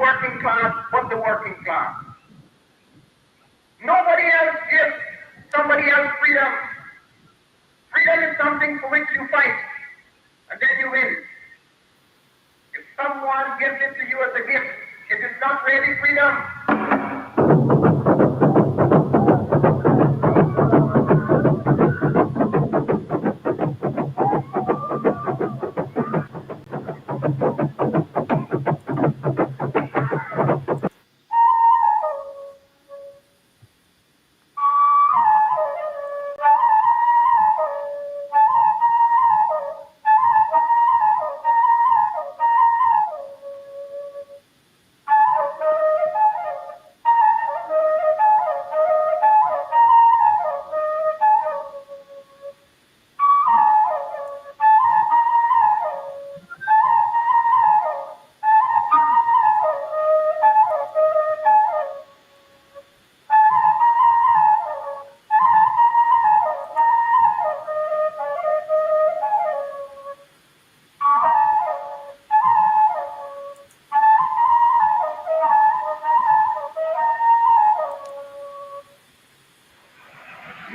working class but the working class. Nobody else gives somebody else freedom. Freedom is something for which you fight, and then you win. If someone gives it to you as a gift, it is not really freedom.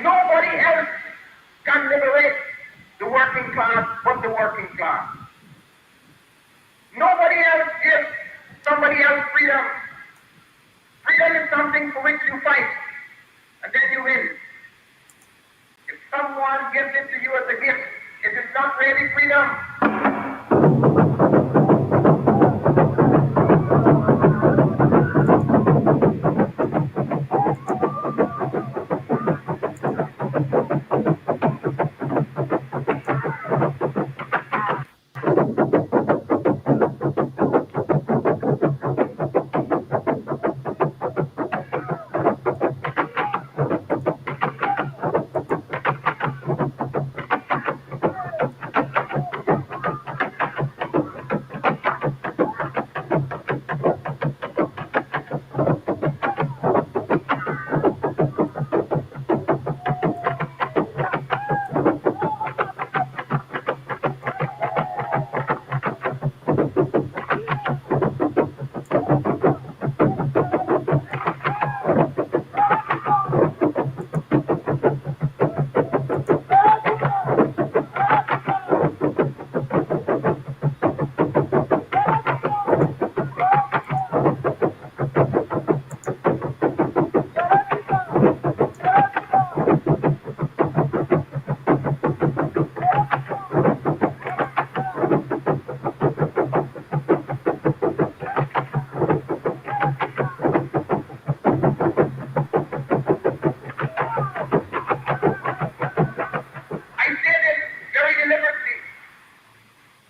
Nobody else can liberate the working class but the working class. Nobody else gives somebody else freedom. Freedom is something for which you fight, and then you win. If someone gives it to you as a gift, it is not really freedom.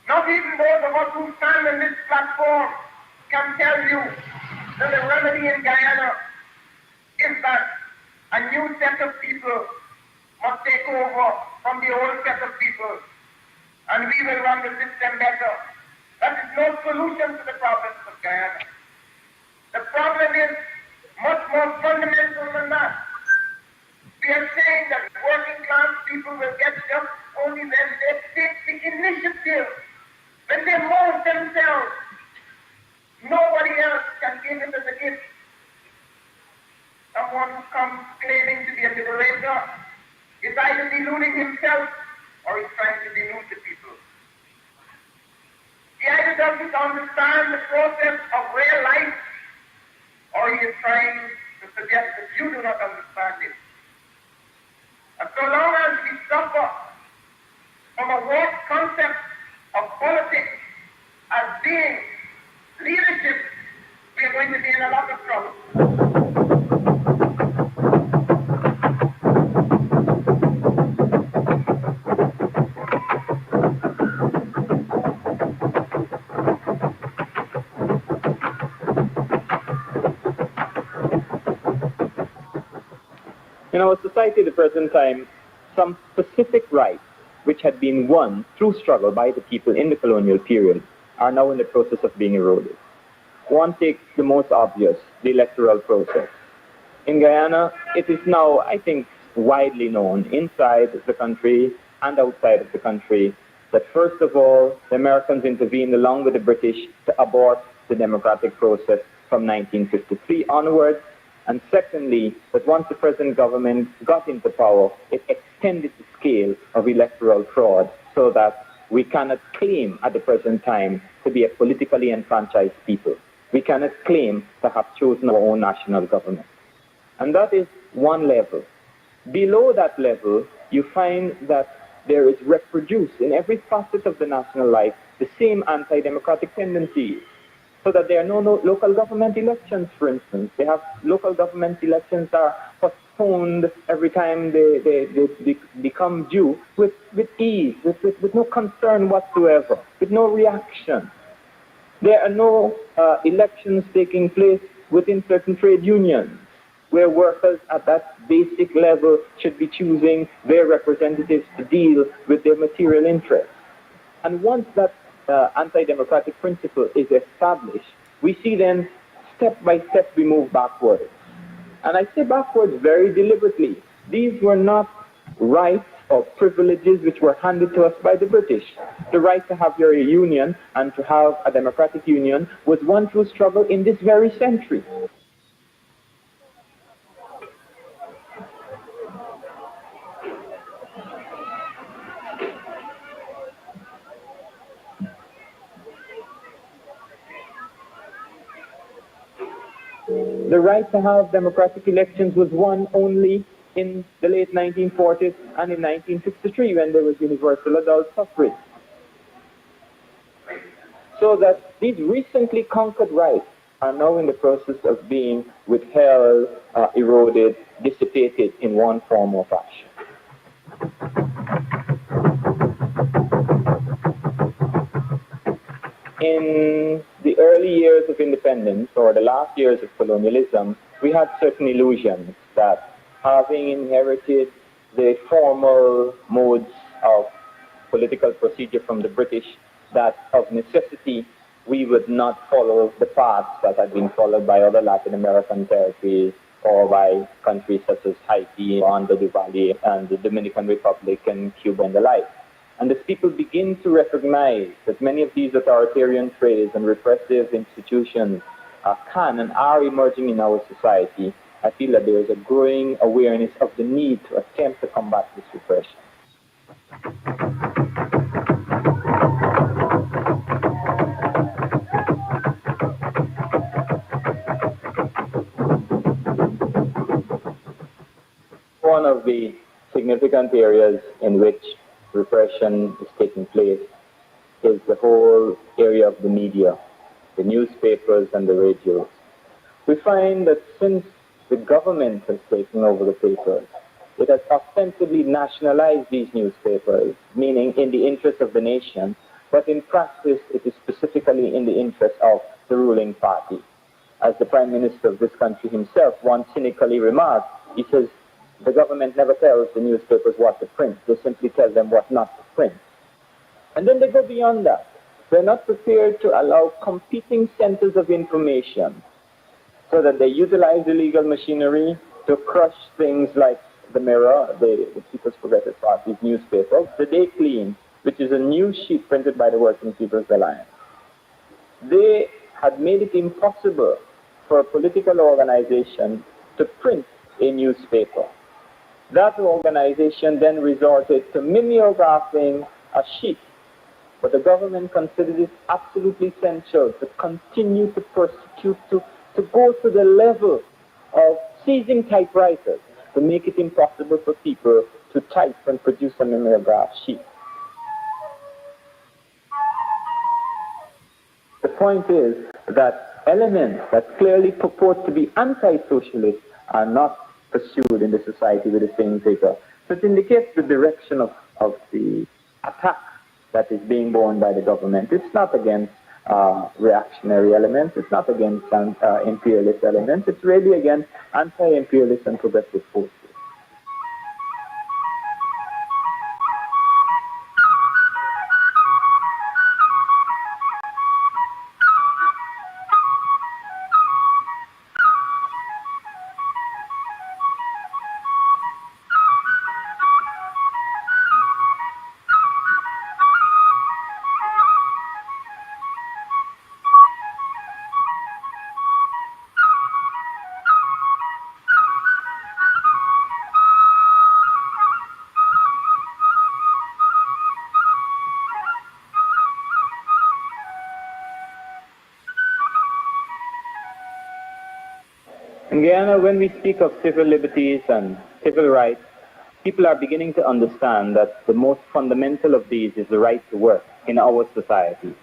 Not even those of us who stand on this platform can tell you that the remedy in Guyana is that a new set of people must take over from the old set of people, and we will run the system better. That is no solution to the problems of Guyana. The problem is much more fundamental than that. We are saying that working class people will get just only when they take the initiative, when they mold themselves. Nobody else can give it as a gift. Someone who comes claiming to be a liberator is either deluding himself or is trying to delude the people. He either doesn't understand the process of real life, or he is trying to suggest that you do not understand it. And so long as we suffer from a warped concept of politics as being leadership, we are going to be in a lot of trouble. In our society at the present time, some specific rights which had been won through struggle by the people in the colonial period are now in the process of being eroded. One takes the most obvious, the electoral process. In Guyana, it is now, I think, widely known inside the country and outside of the country that first of all, the Americans intervened along with the British to abort the democratic process from 1953 onwards. And secondly, that once the present government got into power, it extended the scale of electoral fraud so that we cannot claim at the present time to be a politically enfranchised people. We cannot claim to have chosen our own national government. And that is one level. Below that level, you find that there is reproduced in every facet of the national life the same anti-democratic tendencies. So that there are no local government elections, for instance. They have local government elections are postponed every time they become due with ease, with no concern whatsoever, with no reaction. There are no elections taking place within certain trade unions, where workers at that basic level should be choosing their representatives to deal with their material interests. And once that anti-democratic principle is established, we see then step by step we move backwards. And I say backwards very deliberately. These were not rights or privileges which were handed to us by the British. The right to have your union and to have a democratic union was won through struggle in this very century. The right to have democratic elections was won only in the late 1940s and in 1963 when there was universal adult suffrage. So that these recently conquered rights are now in the process of being withheld, eroded, dissipated in one form or fashion. In the early years of independence, or the last years of colonialism, we had certain illusions that having inherited the formal modes of political procedure from the British, that of necessity we would not follow the paths that had been followed by other Latin American territories or by countries such as Haiti, Rwanda, Duvalier, and the Dominican Republic and Cuba and the like. And as people begin to recognize that many of these authoritarian traits and repressive institutions can and are emerging in our society, I feel that there is a growing awareness of the need to attempt to combat this repression. One of the significant areas in which repression is taking place is the whole area of the media, the newspapers and the radios. We find that since the government has taken over the papers, it has ostensibly nationalized these newspapers, meaning in the interest of the nation, but in practice it is specifically in the interest of the ruling party. As the Prime Minister of this country himself once cynically remarked, he says, the government never tells the newspapers what to print, they simply tell them what not to print. And then they go beyond that. They're not prepared to allow competing centers of information so that they utilize illegal machinery to crush things like the Mirror, the People's Progressive Party's newspaper, The Day Clean, which is a news sheet printed by the Working People's Alliance. They had made it impossible for a political organization to print a newspaper. That organization then resorted to mimeographing a sheet, but the government considered it absolutely essential to continue to persecute, to go to the level of seizing typewriters, to make it impossible for people to type and produce a mimeograph sheet. The point is that elements that clearly purport to be anti-socialist are not pursued in the society with the same vigor. So it indicates the direction of the attack that is being borne by the government. It's not against reactionary elements, it's not against imperialist elements, it's really against anti-imperialist and progressive forces. In Guyana, when we speak of civil liberties and civil rights, people are beginning to understand that the most fundamental of these is the right to work in our society.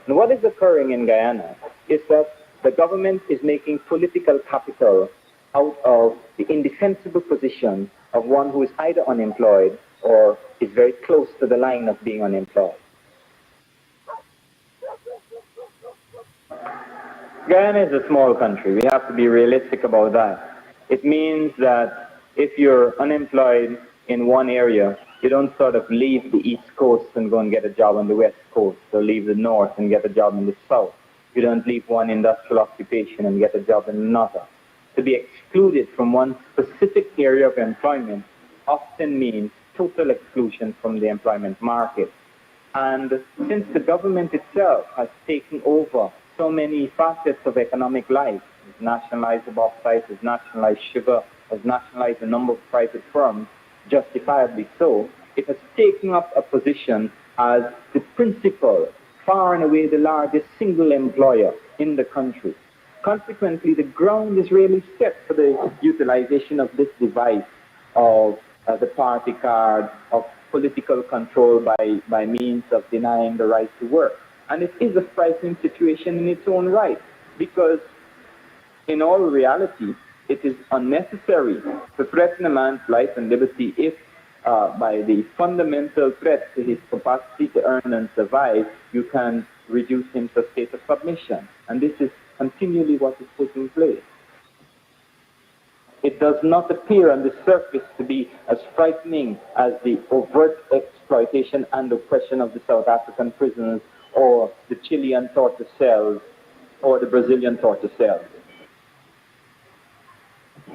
And what is occurring in Guyana is that the government is making political capital out of the indefensible position of one who is either unemployed or is very close to the line of being unemployed. Guyana is a small country. We have to be realistic about that. It means that if you're unemployed in one area, you don't sort of leave the East Coast and go and get a job on the West Coast, or leave the North and get a job in the South. You don't leave one industrial occupation and get a job in another. To be excluded from one specific area of employment often means total exclusion from the employment market. And since the government itself has taken over so many facets of economic life, has nationalized the bauxite, has nationalized sugar, has nationalized a number of private firms, justifiably so, it has taken up a position as the principal, far and away the largest single employer in the country. Consequently, the ground is really set for the utilization of this device of the party card, of political control by means of denying the right to work. And it is a frightening situation in its own right, because in all reality, it is unnecessary to threaten a man's life and liberty if, by the fundamental threat to his capacity to earn and survive, you can reduce him to a state of submission. And this is continually what is taking place. It does not appear on the surface to be as frightening as the overt exploitation and oppression of the South African prisoners, or the Chilean torture cells, or the Brazilian torture cells.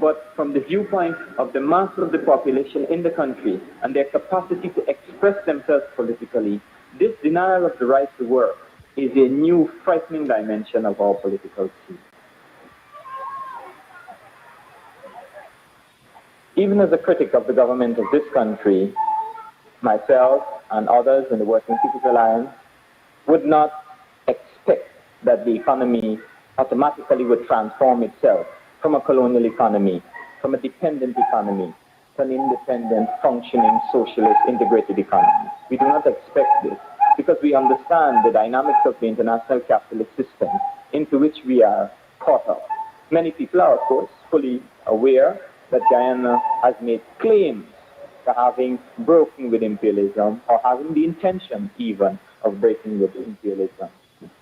But from the viewpoint of the mass of the population in the country and their capacity to express themselves politically, this denial of the right to work is a new frightening dimension of our political scene. Even as a critic of the government of this country, myself and others in the Working People's Alliance would not expect that the economy automatically would transform itself from a colonial economy, from a dependent economy, to an independent, functioning, socialist, integrated economy. We do not expect this because we understand the dynamics of the international capitalist system into which we are caught up. Many people are, of course, fully aware that Guyana has made claims to having broken with imperialism, or having the intention even of breaking with imperialism.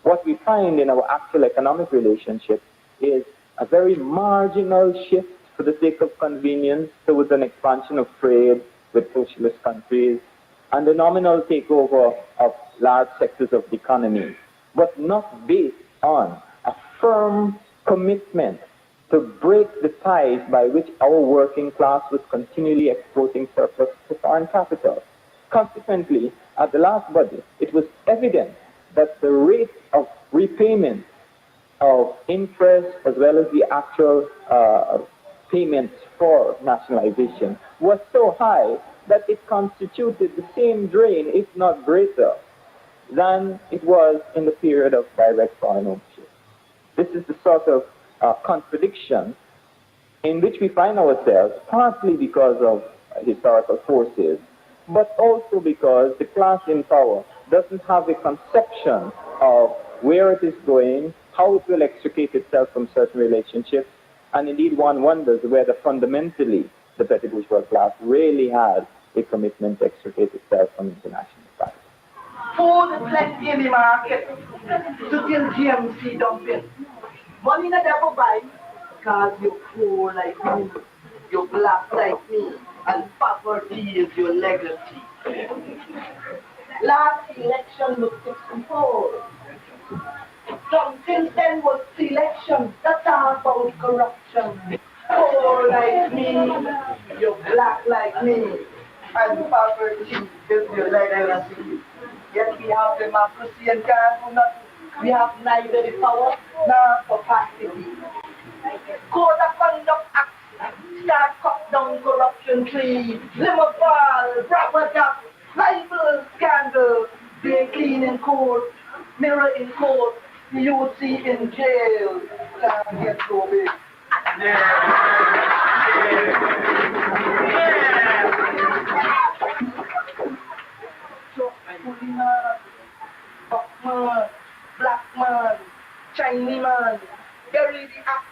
What we find in our actual economic relationship is a very marginal shift for the sake of convenience towards an expansion of trade with socialist countries and the nominal takeover of large sectors of the economy, but not based on a firm commitment to break the ties by which our working class was continually exporting surplus to foreign capital. Consequently, at the last budget, it was evident that the rate of repayment of interest as well as the actual payments for nationalization was so high that it constituted the same drain, if not greater, than it was in the period of direct foreign ownership. This is the sort of contradiction in which we find ourselves, partly because of historical forces, but also because the class in power doesn't have a conception of where it is going, how it will extricate itself from certain relationships, and indeed one wonders whether fundamentally the petty bourgeois class really had a commitment to extricate itself from international practice. Food is plenty in the market, to till GMC dumping. Money not ever buy, because you're poor like me, you're black like me, and poverty is your legacy. Last election was 64. Since then was selection. That's all about corruption. Poor like me, you're black like me, and poverty is your legacy. Yet we have democracy and can't do nothing. We have neither the power nor capacity. Code of Conduct Act, start cut down corruption tree, Liverpool, Brabazak, libel scandal, being clean in court, mirror in court, the youth see in jail. can't get so big. So, Kulina, Buckman, Black man, Chinese man, bury the act,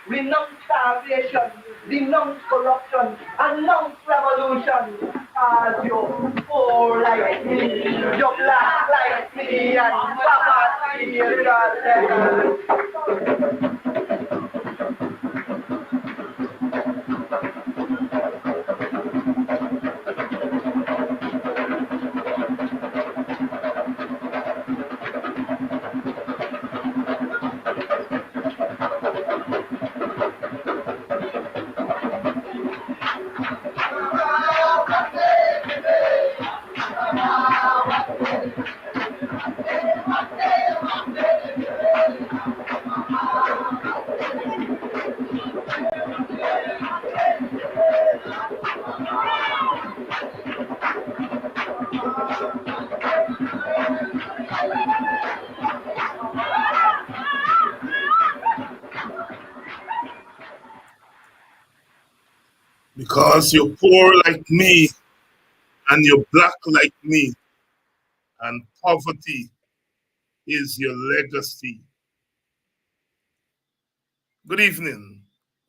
renounce starvation, denounce corruption, announce revolution. As you poor like me, you black like me, and poverty is your legacy. Because you're poor like me and you're black like me, and poverty is your legacy. Good evening.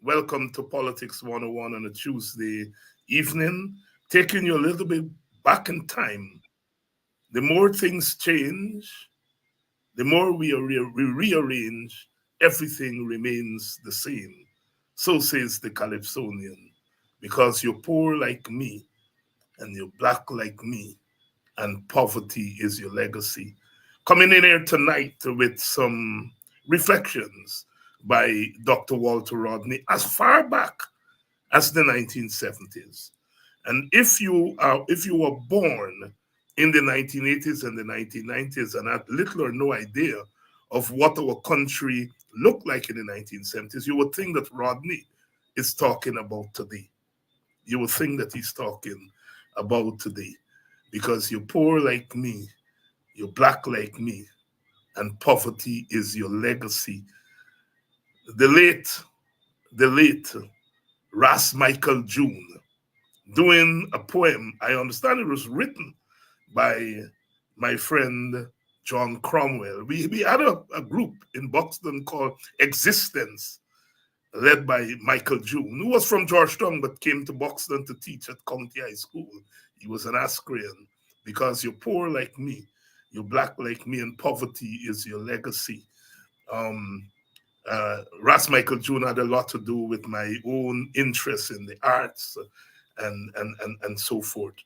Welcome to Politics 101 on a Tuesday evening, taking you a little bit back in time. The more things change, the more we rearrange, everything remains the same. So says the Calypsonian. Because you're poor like me and you're black like me, and poverty is your legacy. Coming in here tonight with some reflections by Dr. Walter Rodney as far back as the 1970s. And if you were born in the 1980s and the 1990s and had little or no idea of what our country looked like in the 1970s, you would think that Rodney is talking about today. You would think that he's talking about today, because you're poor like me, you're black like me, and poverty is your legacy. The late Ras Michael June, doing a poem. I understand it was written by my friend John Cromwell. We had a group in Buxton called Existence, led by Michael June, who was from Georgetown but came to Buxton to teach at County High School. He was an Ascarian. Because you're poor like me, you're black like me, and poverty is your legacy. Ras Michael June had a lot to do with my own interest in the arts and so forth.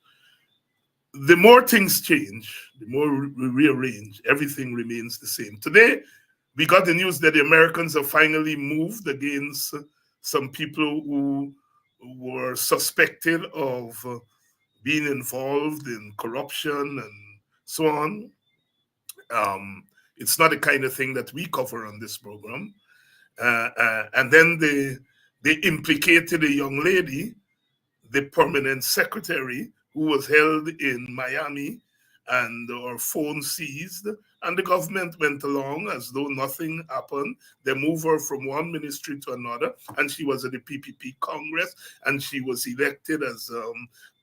The more things change, the more we rearrange, everything remains the same. Today, we got the news that the Americans have finally moved against some people who were suspected of being involved in corruption and so on. It's not the kind of thing that we cover on this program. And then they implicated a young lady, the permanent secretary, who was held in Miami, and her phone seized, and the government went along as though nothing happened. They moved her from one ministry to another, and she was at the PPP Congress, and she was elected as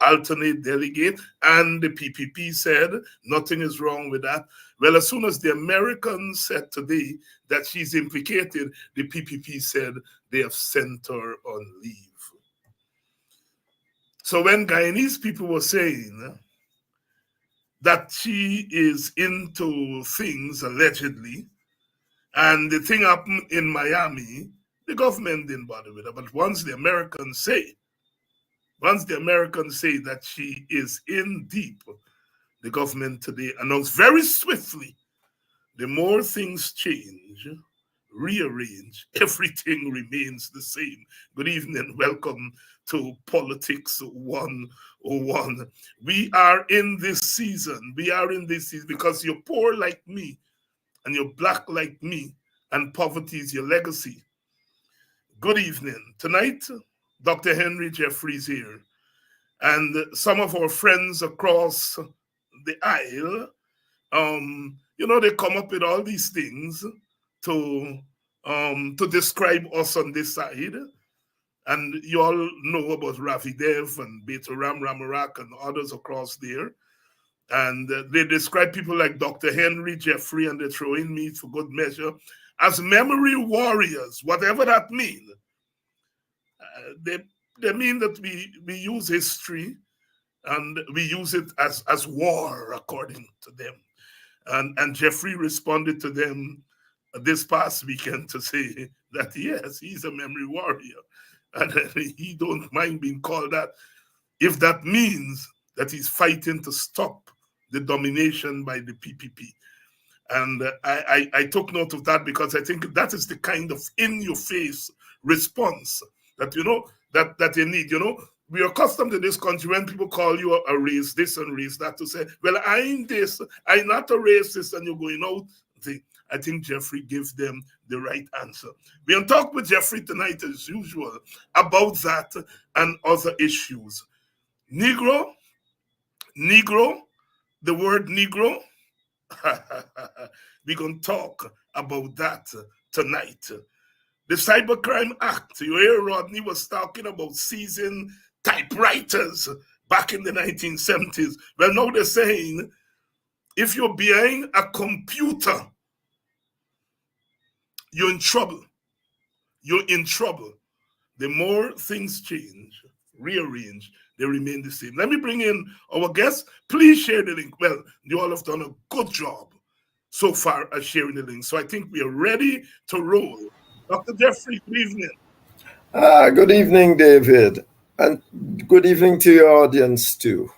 alternate delegate, and the PPP said nothing is wrong with that. Well, as soon as the Americans said today that she's implicated, the PPP said they have sent her on leave. So when Guyanese people were saying that she is into things, allegedly, and the thing happened in Miami, the government didn't bother with her. But once the Americans say that she is in deep, the government today announced very swiftly, the more things change, rearrange, everything remains the same. Good evening, welcome to Politics 101. We are in this season because you're poor like me and you're black like me, and poverty is your legacy. Good evening. Tonight, Dr. Henry Jeffries here, and some of our friends across the aisle, they come up with all these things to to describe us on this side. And you all know about Rafi Dev and Beto Ram Ramarak and others across there. And they describe people like Dr. Henry Jeffrey, and they throw in me for good measure, as memory warriors, whatever that means. They mean that we use history and we use it as war, according to them. And Jeffrey responded to them this past weekend to say that, yes, he's a memory warrior. And he don't mind being called that if that means that he's fighting to stop the domination by the PPP. And I took note of that because I think that is the kind of in-your-face response that, that you need. We are accustomed to this country when people call you a race this and race that, to say, well, I'm this, I'm not a racist, and you're going out. I think Jeffrey gives them the right answer. We're going to talk with Jeffrey tonight, as usual, about that and other issues. Negro, the word Negro, we're going to talk about that tonight. The Cybercrime Act, you hear Rodney was talking about seizing typewriters back in the 1970s. Well, now they're saying if you're behind a computer, you're in trouble. You're in trouble. The more things change, rearrange, they remain the same. Let me bring in our guests. Please share the link. Well, you all have done a good job so far at sharing the link. So I think we are ready to roll. Dr. Jeffrey, good evening. Good evening, David. And good evening to your audience, too.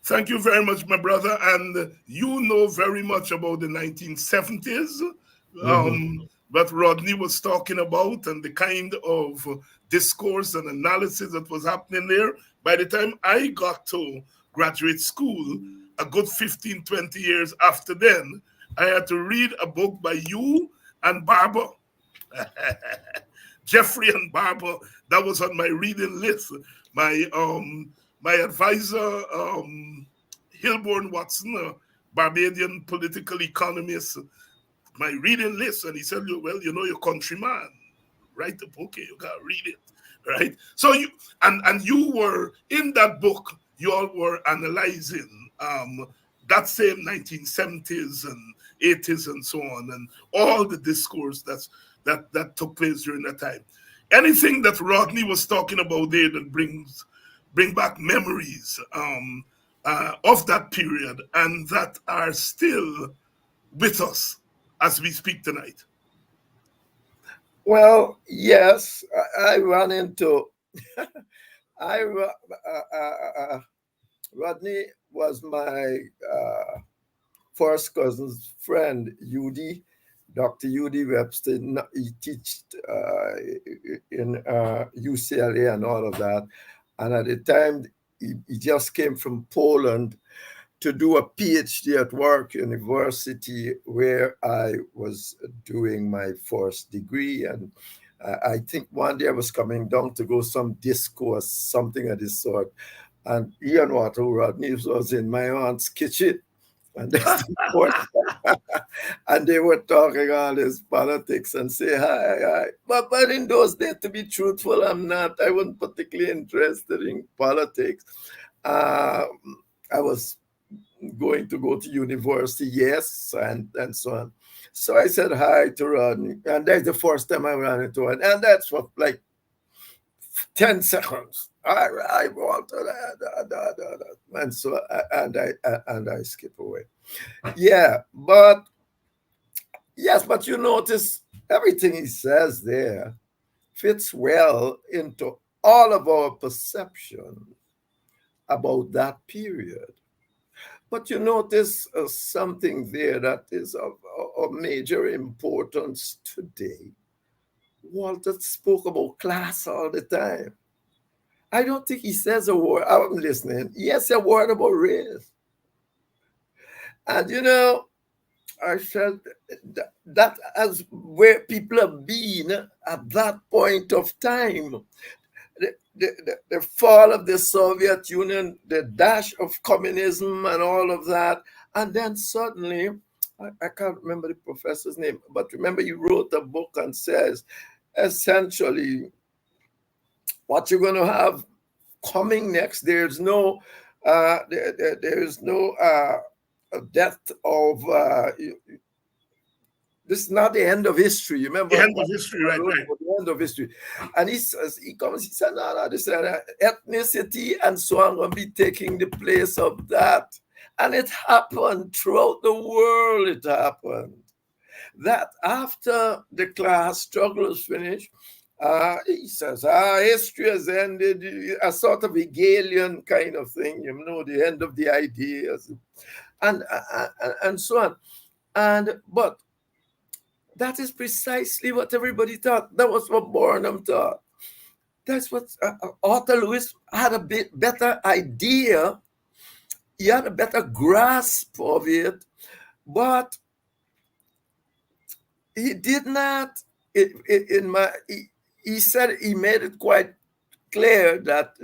Thank you very much, my brother. And you know very much about the 1970s. What Rodney was talking about and the kind of discourse and analysis that was happening there. By the time I got to graduate school, a good 15, 20 years after then, I had to read a book by you and Barber. Jeffrey and Barber, that was on my reading list. My advisor, Hilborn Watson, a Barbadian political economist, my reading list, and he said, well, your countryman, write the book, you gotta read it, right? So you were in that book, you all were analyzing that same 1970s and 80s and so on, and all the discourse that took place during that time. Anything that Rodney was talking about there that bring back memories of that period and that are still with us as we speak tonight? Well, yes, I ran into Rodney was my first cousin's friend, Udi, Dr. Udi Webster. He taught in UCLA and all of that. And at the time, he just came from Poland to do a PhD at Warwick University, where I was doing my first degree. And I think one day I was coming down to go some discourse, something of this sort. And Ian Water Rodney was in my aunt's kitchen. And, and they were talking all this politics and say, hi. But in those days, to be truthful, I wasn't particularly interested in politics. I was going to go to university, yes, and so on. So I said hi to Rodney, and that's the first time I ran into him, and that's what, like 10 seconds. I want that, and so and I skip away. Yeah, but yes, but you notice everything he says there fits well into all of our perception about that period. But you notice something there that is of major importance today. Walter spoke about class all the time. I don't think he says a word. I'm listening. He has a word about race. And I felt that as where people have been at that point of time. The fall of the Soviet Union, the dash of communism and all of that. And then suddenly I can't remember the professor's name, but remember he wrote a book and says essentially what you're going to have coming next. There's no death of this is not the end of history. You remember The end of history, right? the end of history. And he says, he said, no, this ethnicity and so on will be taking the place of that. And it happened throughout the world. It happened that after the class struggle was finished, he says, history has ended, a sort of Hegelian kind of thing, you know, the end of the ideas, and so on. But that is precisely what everybody thought. That was what Barnum thought. That's what Arthur Lewis had a bit better idea. He had a better grasp of it, but he did not. He said he made it quite clear that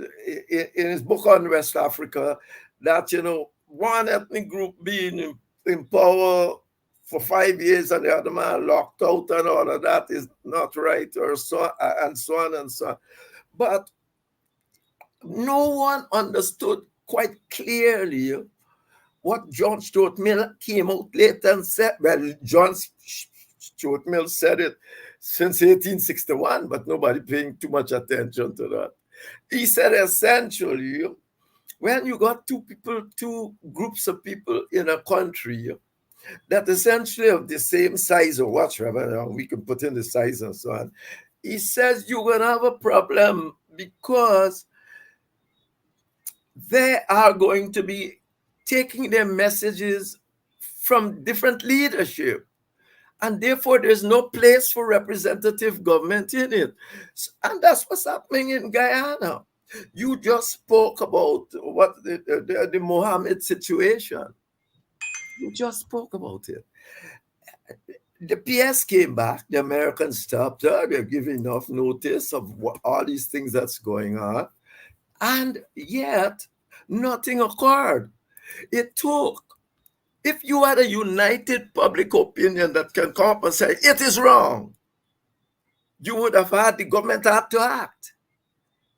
in his book on West Africa that, you know, one ethnic group being in power for 5 years and the other man locked out and all of that is not right, or so and so on and so on. But no one understood quite clearly what John Stuart Mill came out later and said. Well, John Stuart Mill said it since 1861, but nobody paying too much attention to that. He said essentially, when you got two groups of people in a country that essentially of the same size or whatever, we can put in the size and so on, he says you're going to have a problem because they are going to be taking their messages from different leadership. And therefore, there's no place for representative government in it. And that's what's happening in Guyana. You just spoke about what the Mohammed situation. You just spoke about it. The PS came back, the Americans stopped her, they're giving enough notice of all these things that's going on. And yet, nothing occurred. It took, if you had a united public opinion that can come up and say, it is wrong, you would have had the government have to act.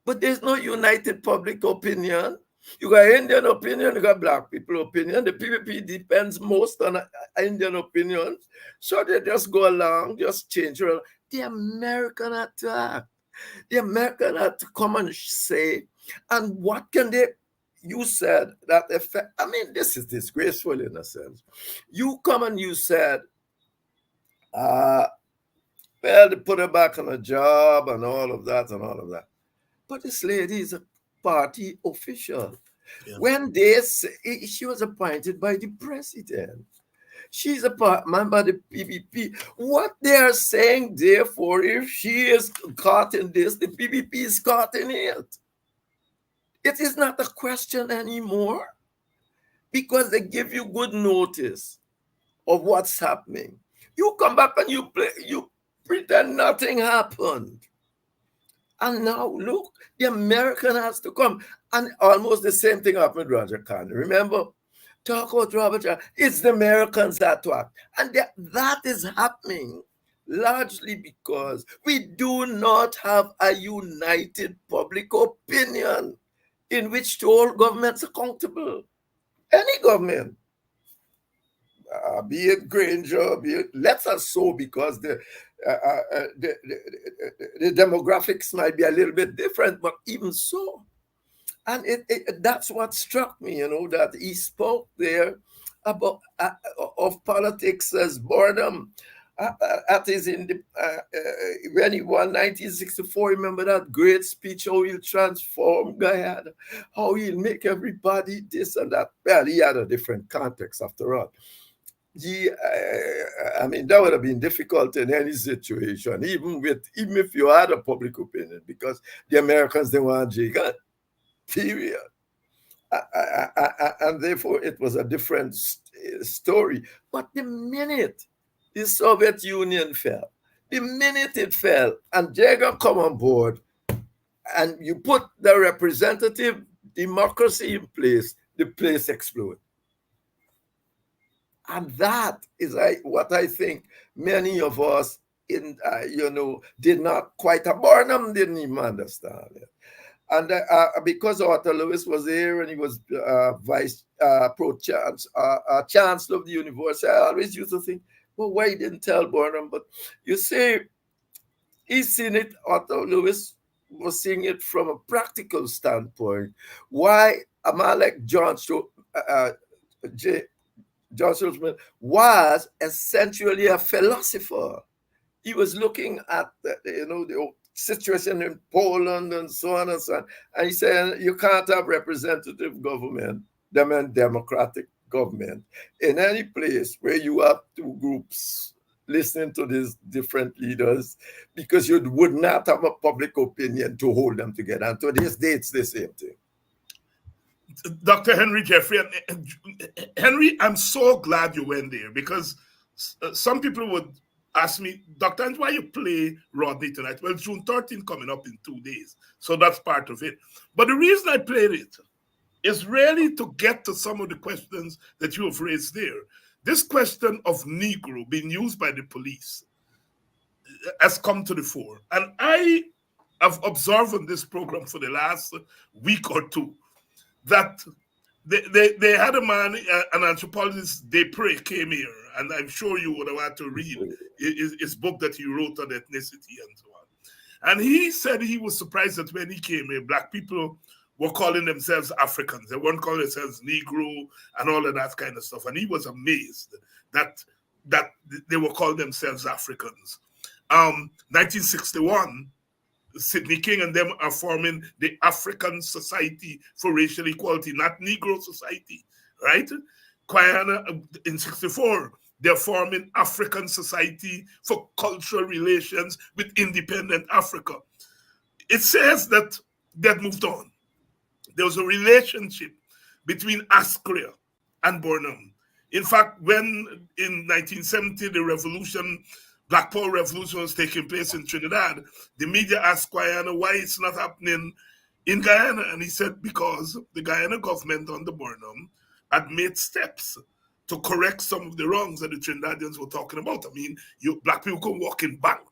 But there's no united public opinion. You got Indian opinion, you got black people opinion. The PPP depends most on Indian opinion. So they just go along, just change around. The American had to act. The American had to come and say, and what can they, you said that effect, I mean, this is disgraceful in a sense. You come and you said, well, they put her back on a job and all of that and all of that. But this lady is a party official. Yeah. When they say, she was appointed by the president. She's a member of the PPP. What they are saying, therefore, if she is caught in this, the PPP is caught in it. It is not a question anymore because they give you good notice of what's happening. You come back and you pretend nothing happened. And now, look, the American has to come. And almost the same thing happened with Roger Khan. Remember? Talk about Robert Khan. It's the Americans that to act. And that is happening largely because we do not have a united public opinion in which to hold governments accountable. Any government. Be it Granger, be it, let's assume because the demographics might be a little bit different, but even so. And that's what struck me, you know, that he spoke there about of politics as boredom. At his when he won 1964, remember that great speech, how he'll transform Guyana, how he'll make everybody this and that. Well, he had a different context after all. I mean, that would have been difficult in any situation, even if you had a public opinion, because the Americans, they want J-Gun, period. And therefore, it was a different story. But the minute the Soviet Union fell, the minute it fell, and J-Gun come on board, and you put the representative democracy in place, the place exploded. And that is what I think many of us did not quite. Burnham didn't even understand it. And because Arthur Lewis was there and he was vice chancellor of the university, I always used to think, well, why he didn't tell Burnham? But you see, he's seen it, Arthur Lewis was seeing it from a practical standpoint. Why a man like John Schultzman was essentially a philosopher. He was looking at the situation in Poland and so on and so on. And he said, you can't have representative government, democratic government, in any place where you have two groups listening to these different leaders, because you would not have a public opinion to hold them together. And to this day, it's the same thing. Dr. Henry Jeffrey, Henry, I'm so glad you went there, because some people would ask me, Dr. Hans, why you play Rodney tonight? Well, June 13th coming up in 2 days, so that's part of it. But the reason I played it is really to get to some of the questions that you have raised there. This question of Negro being used by the police has come to the fore. And I have observed on this program for the last week or two that they had a man, an anthropologist, Desprez, came here, and I'm sure you would have had to read his book that he wrote on ethnicity and so on. And he said he was surprised that when he came here, Black people were calling themselves Africans. They weren't calling themselves Negro and all of that kind of stuff. And he was amazed that they were calling themselves Africans. 1961, Sidney King and them are forming the African Society for Racial Equality, not Negro Society, right? Guyana, in 64, they're forming African Society for Cultural Relations with Independent Africa. It says that they'd moved on. There was a relationship between Asquith and Burnham. In fact, when in 1970, the revolution, Black Power Revolution was taking place in Trinidad, the media asked Guyana why it's not happening in Guyana. And he said, because the Guyana government under Burnham had made steps to correct some of the wrongs that the Trinidadians were talking about. I mean, Black people could walk in bank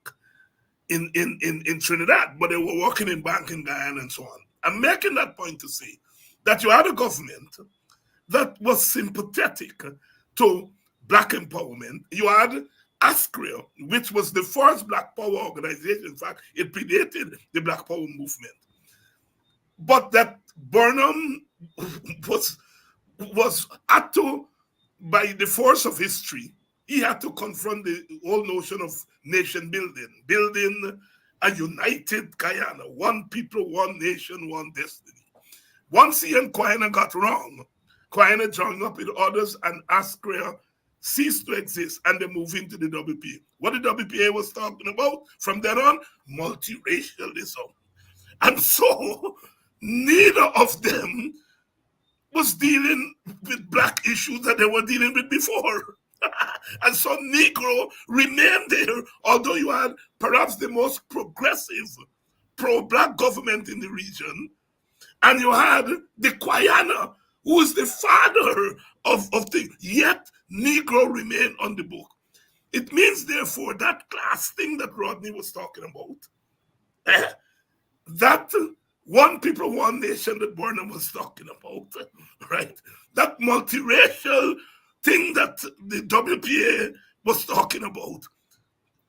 in Trinidad, but they were working in bank in Guyana and so on. I'm making that point to say that you had a government that was sympathetic to Black empowerment. You had Asquith, which was the first Black Power organization. In fact, it predated the Black Power movement. But that Burnham was had to, by the force of history, he had to confront the whole notion of nation building a united Guyana, one people, one nation, one destiny. Once he and Guyana got wrong, Guyana joined up with others and Asquith ceased to exist, and they moved into the WPA. What the WPA was talking about from then on, multiracialism. And so neither of them was dealing with Black issues that they were dealing with before. And so Negro remained there, although you had perhaps the most progressive pro-Black government in the region, and you had the Guyana, who is the father of things, yet Negro remained on the book. It means, therefore, that class thing that Rodney was talking about, that one people, one nation that Burnham was talking about, right? That multiracial thing that the WPA was talking about,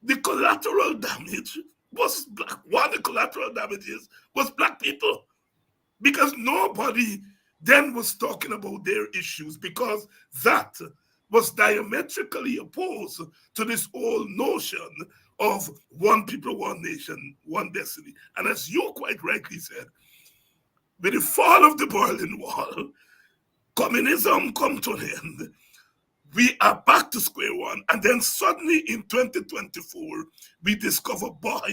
the collateral damage was Black. One of the collateral damages was Black people, because nobody then was talking about their issues, because that was diametrically opposed to this whole notion of one people, one nation, one destiny. And as you quite rightly said, with the fall of the Berlin Wall, communism come to an end. We are back to square one. And then suddenly in 2024, we discover, boy,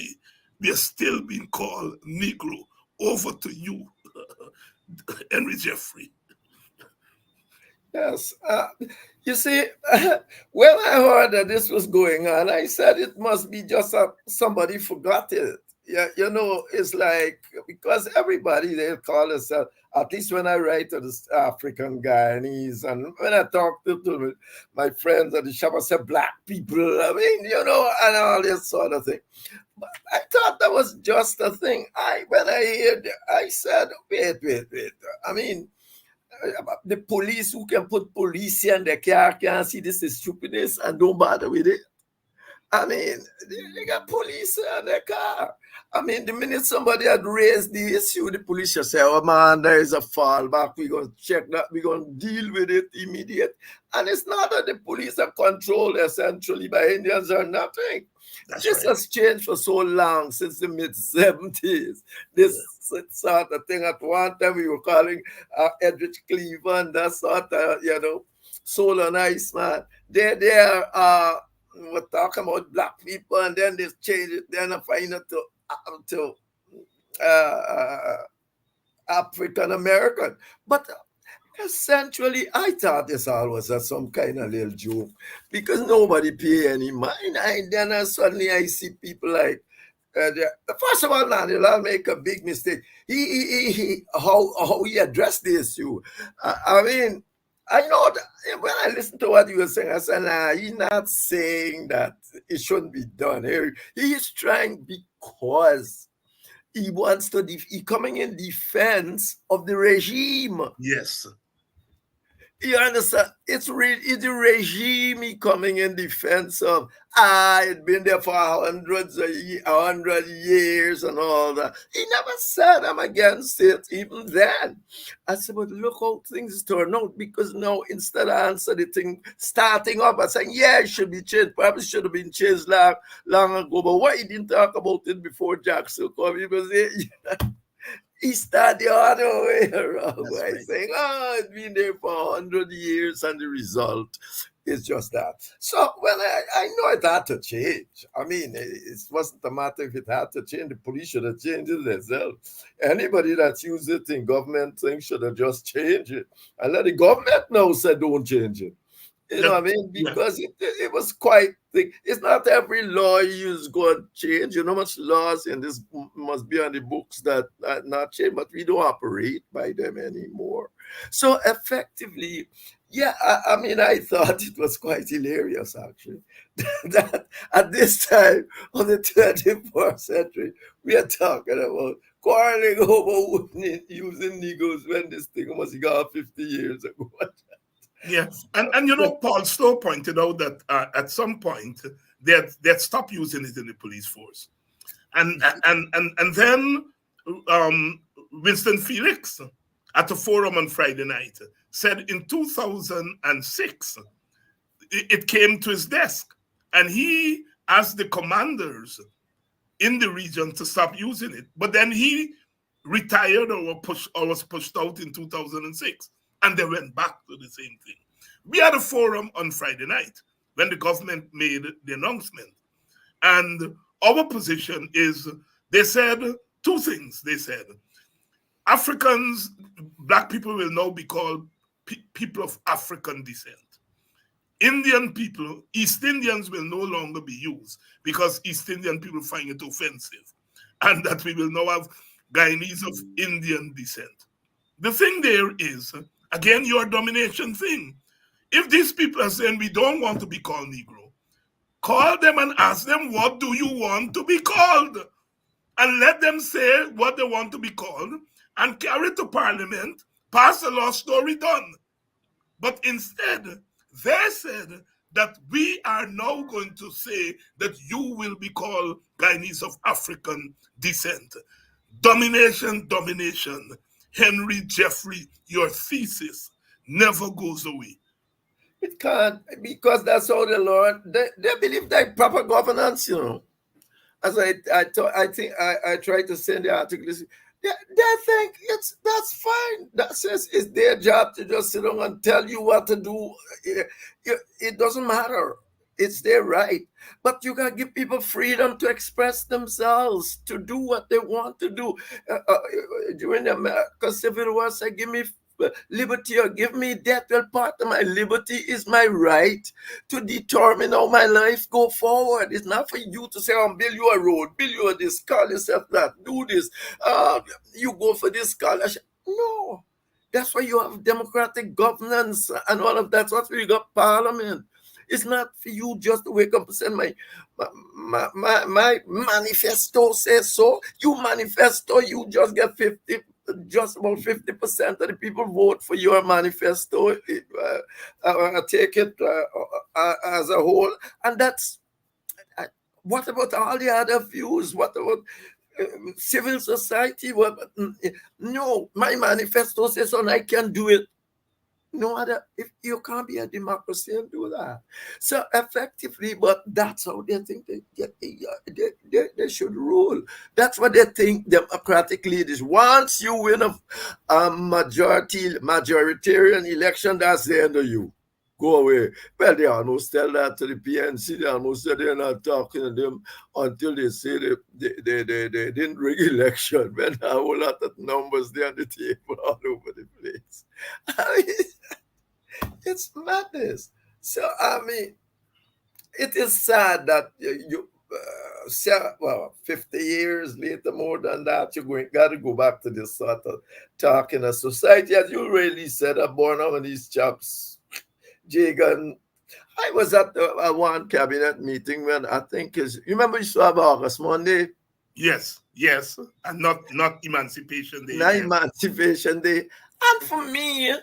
we are still being called Negro. Over to you, Henry Jeffrey. Yes. You see, when I heard that this was going on, I said it must be just somebody forgot it. yeah, you know, it's like because everybody they call themselves. At least when I write to the African Guyanese, and when I talk to my friends at the shop, I say black people. I mean, you know, and all this sort of thing. But I thought that was just a thing. When I heard, I said, wait. I mean, the police who can put police in the car can see this is stupidness and don't bother with it. I mean, they got police in the car. I mean, the minute somebody had raised the issue, the police just say, oh man, there is a fallback. We're going to check that. We're going to deal with it immediate. And it's not that the police are controlled essentially by Indians or nothing. This has changed for so long since the mid-70s. This sort of thing. At one time, we were calling Edrich Cleveland, that sort of, you know, soul and ice, man. We're talking about black people, and then they change it. Then I find it to African American. But essentially, I thought this all was some kind of little joke because nobody pay any mind. And then suddenly I see people like, first of all, now they'll make a big mistake. How he addressed the issue. I mean, I know that when I listen to what you were saying, I said, nah, he's not saying that it shouldn't be done. He's trying because he wants to, he coming in defense of the regime. Yes. You understand? It's the regime coming in defense of, it's been there for 100 years and all that. He never said I'm against it, even then. I said, but look how things turn out, because now instead of answer the thing, starting up and saying, yeah, it should be changed, probably should have been changed long ago, but why he didn't talk about it before Jackson come? Because he started the other way around by saying, it's been there for 100 years and the result is just that. So, well, I know it had to change. I mean, it wasn't a matter if it had to change. The police should have changed it themselves. Anybody that's used it in government things should have just changed it. And let the government know say don't change it. You know what I mean? Because it was quite thick. It's not every law you use going to change. You know, much laws in this must be on the books that are not change, but we don't operate by them anymore. So effectively, yeah, I mean, I thought it was quite hilarious, actually, that at this time of the 21st century, we are talking about quarreling over using Negroes when this thing was gone 50 years ago. Yes, and you know, Paul Stowe pointed out that at some point they'd stop using it in the police force, and then Winston Felix at a forum on Friday night said in 2006 it came to his desk, and he asked the commanders in the region to stop using it, but then he retired or was pushed out in 2006. And they went back to the same thing. We had a forum on Friday night when the government made the announcement. And our position is, they said two things. They said, Africans, black people will now be called people of African descent. Indian people, East Indians will no longer be used because East Indian people find it offensive. And that we will now have Guyanese of Indian descent. The thing there is, again, your domination thing. If these people are saying we don't want to be called Negro, call them and ask them, what do you want to be called? And let them say what they want to be called and carry it to Parliament, pass a law, story done. But instead, they said that we are now going to say that you will be called Guyanese of African descent. Domination. Henry Jeffrey, your thesis never goes away. It can't, because that's how the Lord, they believe that proper governance, you know. As I think I tried to send the article, they think that's fine. That says it's their job to just sit down and tell you what to do. It doesn't matter. It's their right. But you got to give people freedom to express themselves, to do what they want to do. During the American Civil War, say, give me liberty or give me death. Well, part of my liberty is my right to determine how my life go forward. It's not for you to say, build you a road, build you a this, call yourself that, do this. You go for this scholarship. No. That's why you have democratic governance and all of that. That's why you got parliament. It's not for you just to wake up and say, my manifesto says so. You manifesto, you just get just about 50% of the people vote for your manifesto. Take it as a whole. And that's, what about all the other views? What about civil society? No, my manifesto says so and I can do it. No other, if you can't be a democracy and do that. So effectively, but that's how they think they should rule. That's what they think democratic leaders. Once you win a majoritarian election, that's the end of you. Go away. Well, they almost tell that to the PNC. They almost said they're not talking to them until they say they didn't rig election. When a whole lot of numbers there on the table all over the place. I mean, it's madness. So, I mean, it is sad that 50 years later, more than that, you got to go back to this sort of talk in a society. As you really said, born out of these chaps. Jagan, I was at one cabinet meeting when I think you remember you saw August Monday? Yes, and not Emancipation Day. Not Emancipation Day. And for me,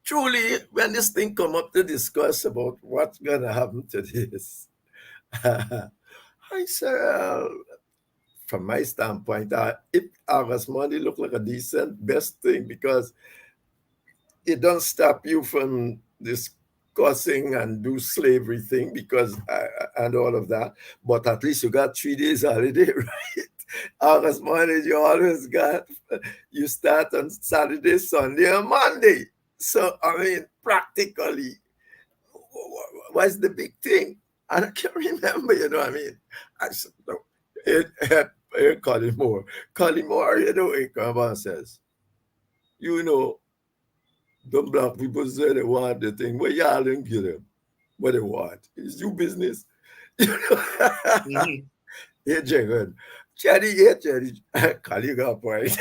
truly, when this thing come up to discuss about what's gonna happen to this, I said, from my standpoint, if August Monday look like a decent best thing because it don't stop you from discussing and do slavery thing because and all of that, but at least you got 3 days holiday, right? August Monday, you always got, you start on Saturday, Sunday, and Monday. So, I mean, practically, what's the big thing? And I can't remember, you know what I mean? I said, no, Collymore, you know, he comes and says, you know, the black people say they want the thing, but y'all didn't give them what they want. It's your business. Mm-hmm. Hey, Jagan. Cherry, Kali got point.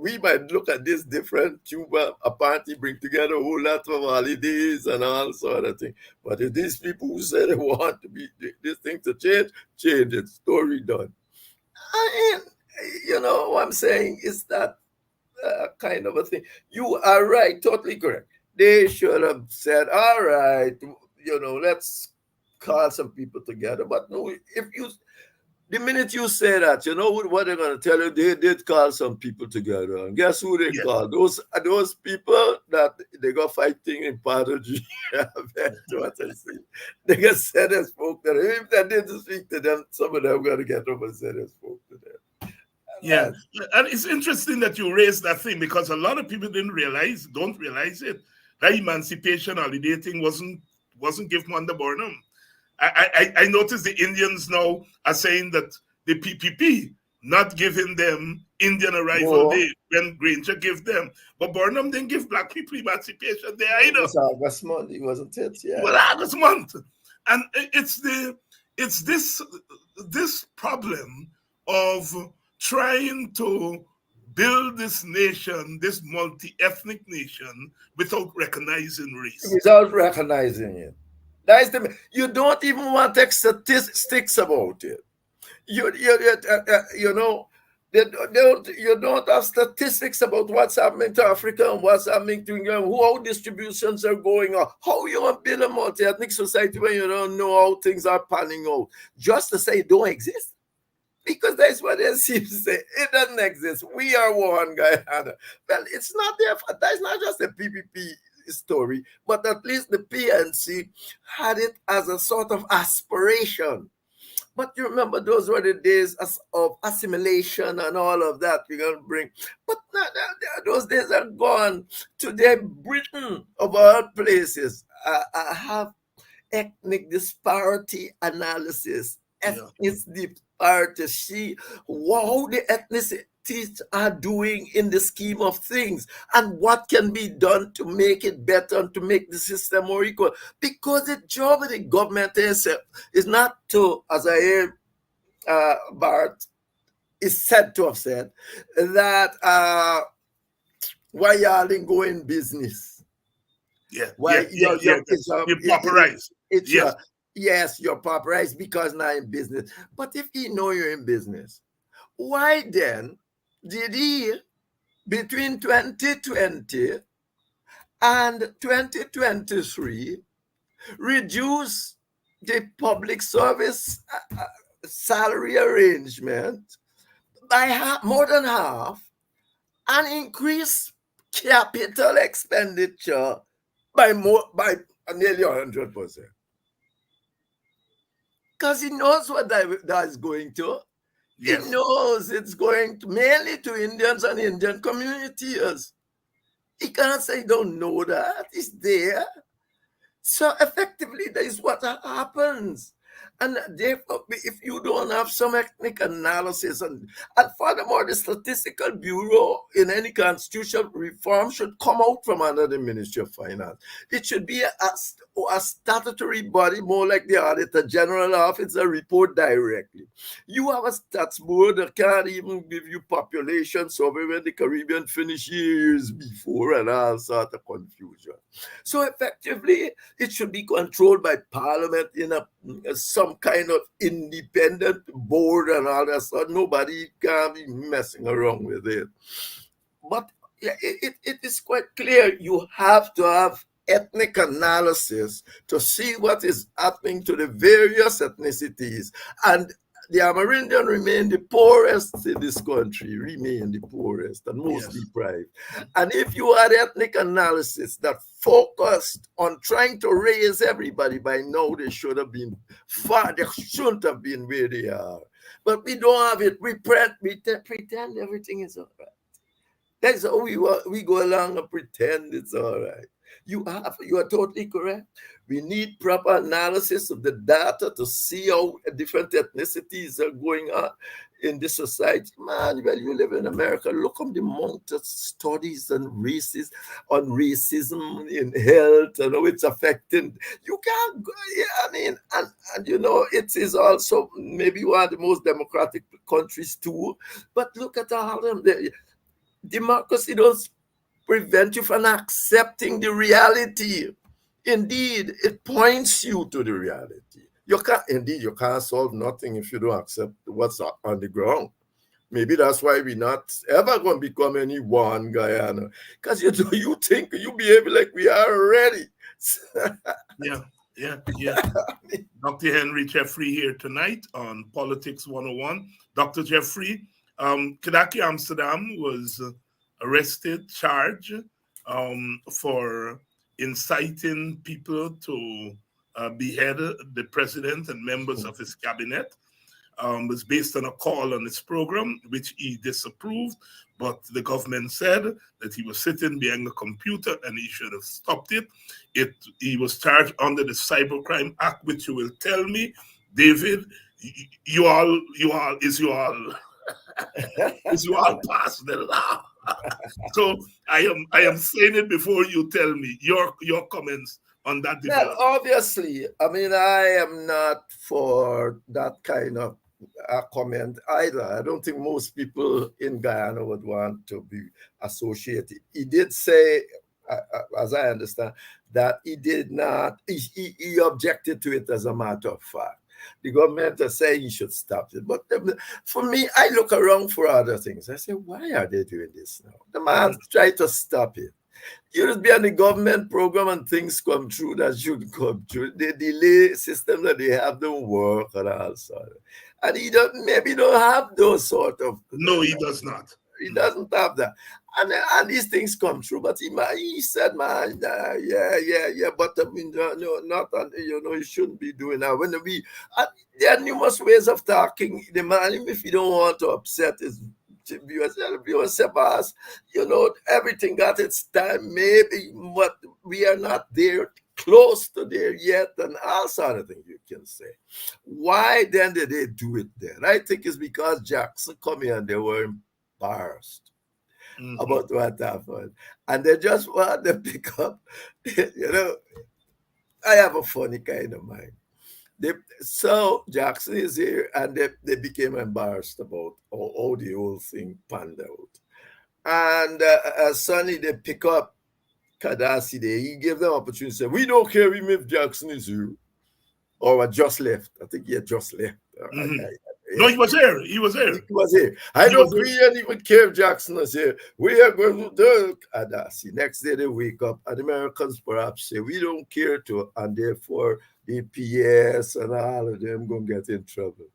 We might look at this different. Cuba, a party bring together a whole lot of holidays and all sort of thing. But if these people who say they want to be this thing to change it. Story done. I mean, you know what I'm saying is that kind of a thing. You are right, totally correct. They should have said, all right, you know, let's call some people together. But no, the minute you say that, you know what they're going to tell you? They did call some people together. And guess who they called? Those people that they got fighting in part of G. What I see. They got said and spoke to them. If they didn't speak to them, some of them got to get over and said and spoke to them. Yeah, and it's interesting that you raised that thing because a lot of people don't realize it. That emancipation holiday thing wasn't given under Burnham. I noticed the Indians now are saying that the PPP not giving them Indian Arrival Day when Granger gave them, but Burnham didn't give black people Emancipation Day either. It was August month, wasn't it? Yeah. Well, August month, and it's this problem of trying to build this nation, this multi-ethnic nation, without recognizing race. Without recognizing it. That is you don't even want to take statistics about it. You know, you don't have statistics about what's happening to Africa and what's happening to England, how distributions are going on, how you want to build a multi-ethnic society when you don't know how things are panning out. Just to say it don't exist. Because that's what they seem to say. It doesn't exist. We are one guy. Well, it's not there. That's not just a PPP story, but at least the PNC had it as a sort of aspiration. But you remember those were the days of assimilation and all of that we're going to bring. But those days are gone. Today, Britain, of all places, I have ethnic disparity analysis ethnicity are to see how the ethnicities are doing in the scheme of things and what can be done to make it better and to make the system more equal. Because the job of the government is not to, as I hear Bart is said to have said, that why y'all didn't go in business? Yeah, Why you're pauperized. Yes, you're pauperized because now in business. But if you know you're in business, why then did he, between 2020 and 2023, reduce the public service salary arrangement by more than half and increase capital expenditure by nearly 100%? Because he knows what that is going to. Yes. He knows it's going to mainly to Indians and Indian communities. He can't say he don't know that. It's there. So effectively, that is what happens. And therefore, if you don't have some ethnic analysis, and furthermore, the Statistical Bureau in any constitutional reform should come out from under the Ministry of Finance. It should be a statutory body, more like the Auditor General Office, a report directly. You have a stats board that can't even give you population survey when the Caribbean finished years before and all sort of confusion. So effectively, it should be controlled by Parliament in some kind of independent board and all that. So nobody can be messing around with it. But it is quite clear you have to have ethnic analysis to see what is happening to the various ethnicities. And the Amerindian remain the poorest in this country, remain the poorest and most deprived. And if you had ethnic analysis that focused on trying to raise everybody, by now they should have been far, they shouldn't have been where they are. But we don't have it. We pretend everything is all right. That's how we go along and pretend it's all right. You are totally correct. We need proper analysis of the data to see how different ethnicities are going on in this society. Man, when you live in America, look at the amount of studies on racism in health and how it's affecting. You can't go, I mean, and you know, it is also maybe one of the most democratic countries too. But look at all of them. Democracy does prevent you from accepting the reality. Indeed, it points you to the reality. You can't solve nothing if you don't accept what's on the ground. Maybe that's why we're not ever going to become any one Guyana. Because you think you behave like we are already. Yeah. Dr. Henry Jeffrey here tonight on Politics 101. Dr. Jeffrey, Kadaki Amsterdam was arrested, charged for inciting people to behead the president and members of his cabinet. Was based on a call on his program, which he disapproved, but the government said that he was sitting behind a computer and he should have stopped it. He was charged under the Cybercrime Act, which you will tell me, David, you all pass the law. So I am saying it before you tell me your comments on that development. Well, obviously, I mean, I am not for that kind of comment either. I don't think most people in Guyana would want to be associated. He did say, as I understand, that he did not, he objected to it as a matter of fact. The government is saying he should stop it. But for me, I look around for other things. I say, why are they doing this now? The man tried to stop it. You just be on the government program and things come through that should come through. The delay system that they have don't work and all sort. And he don't have those sort of. No, he does not. He doesn't have that. And these things come true, but he said, man, but I mean, no, not, you shouldn't be doing that. There are numerous ways of talking. The man, even if you don't want to upset his viewers, boss, everything got its time, maybe, but we are not there close to there yet, and all sort of things you can say. Why then did they do it then? I think it's because Jackson come here and they were embarrassed about what happened. And they just want to pick up, I have a funny kind of mind. So Jackson is here, and they became embarrassed about how the whole thing panned out. And suddenly they pick up Kadasi there. He gave them opportunity to say, we don't care if Jackson is here or just left. I think he had just left. No, he was here. He was here. He was here. I don't even care if Jackson was here. We are going to do Kadasi. Next day they wake up, and Americans perhaps say, we don't care to, and therefore the PS and all of them going to get in trouble.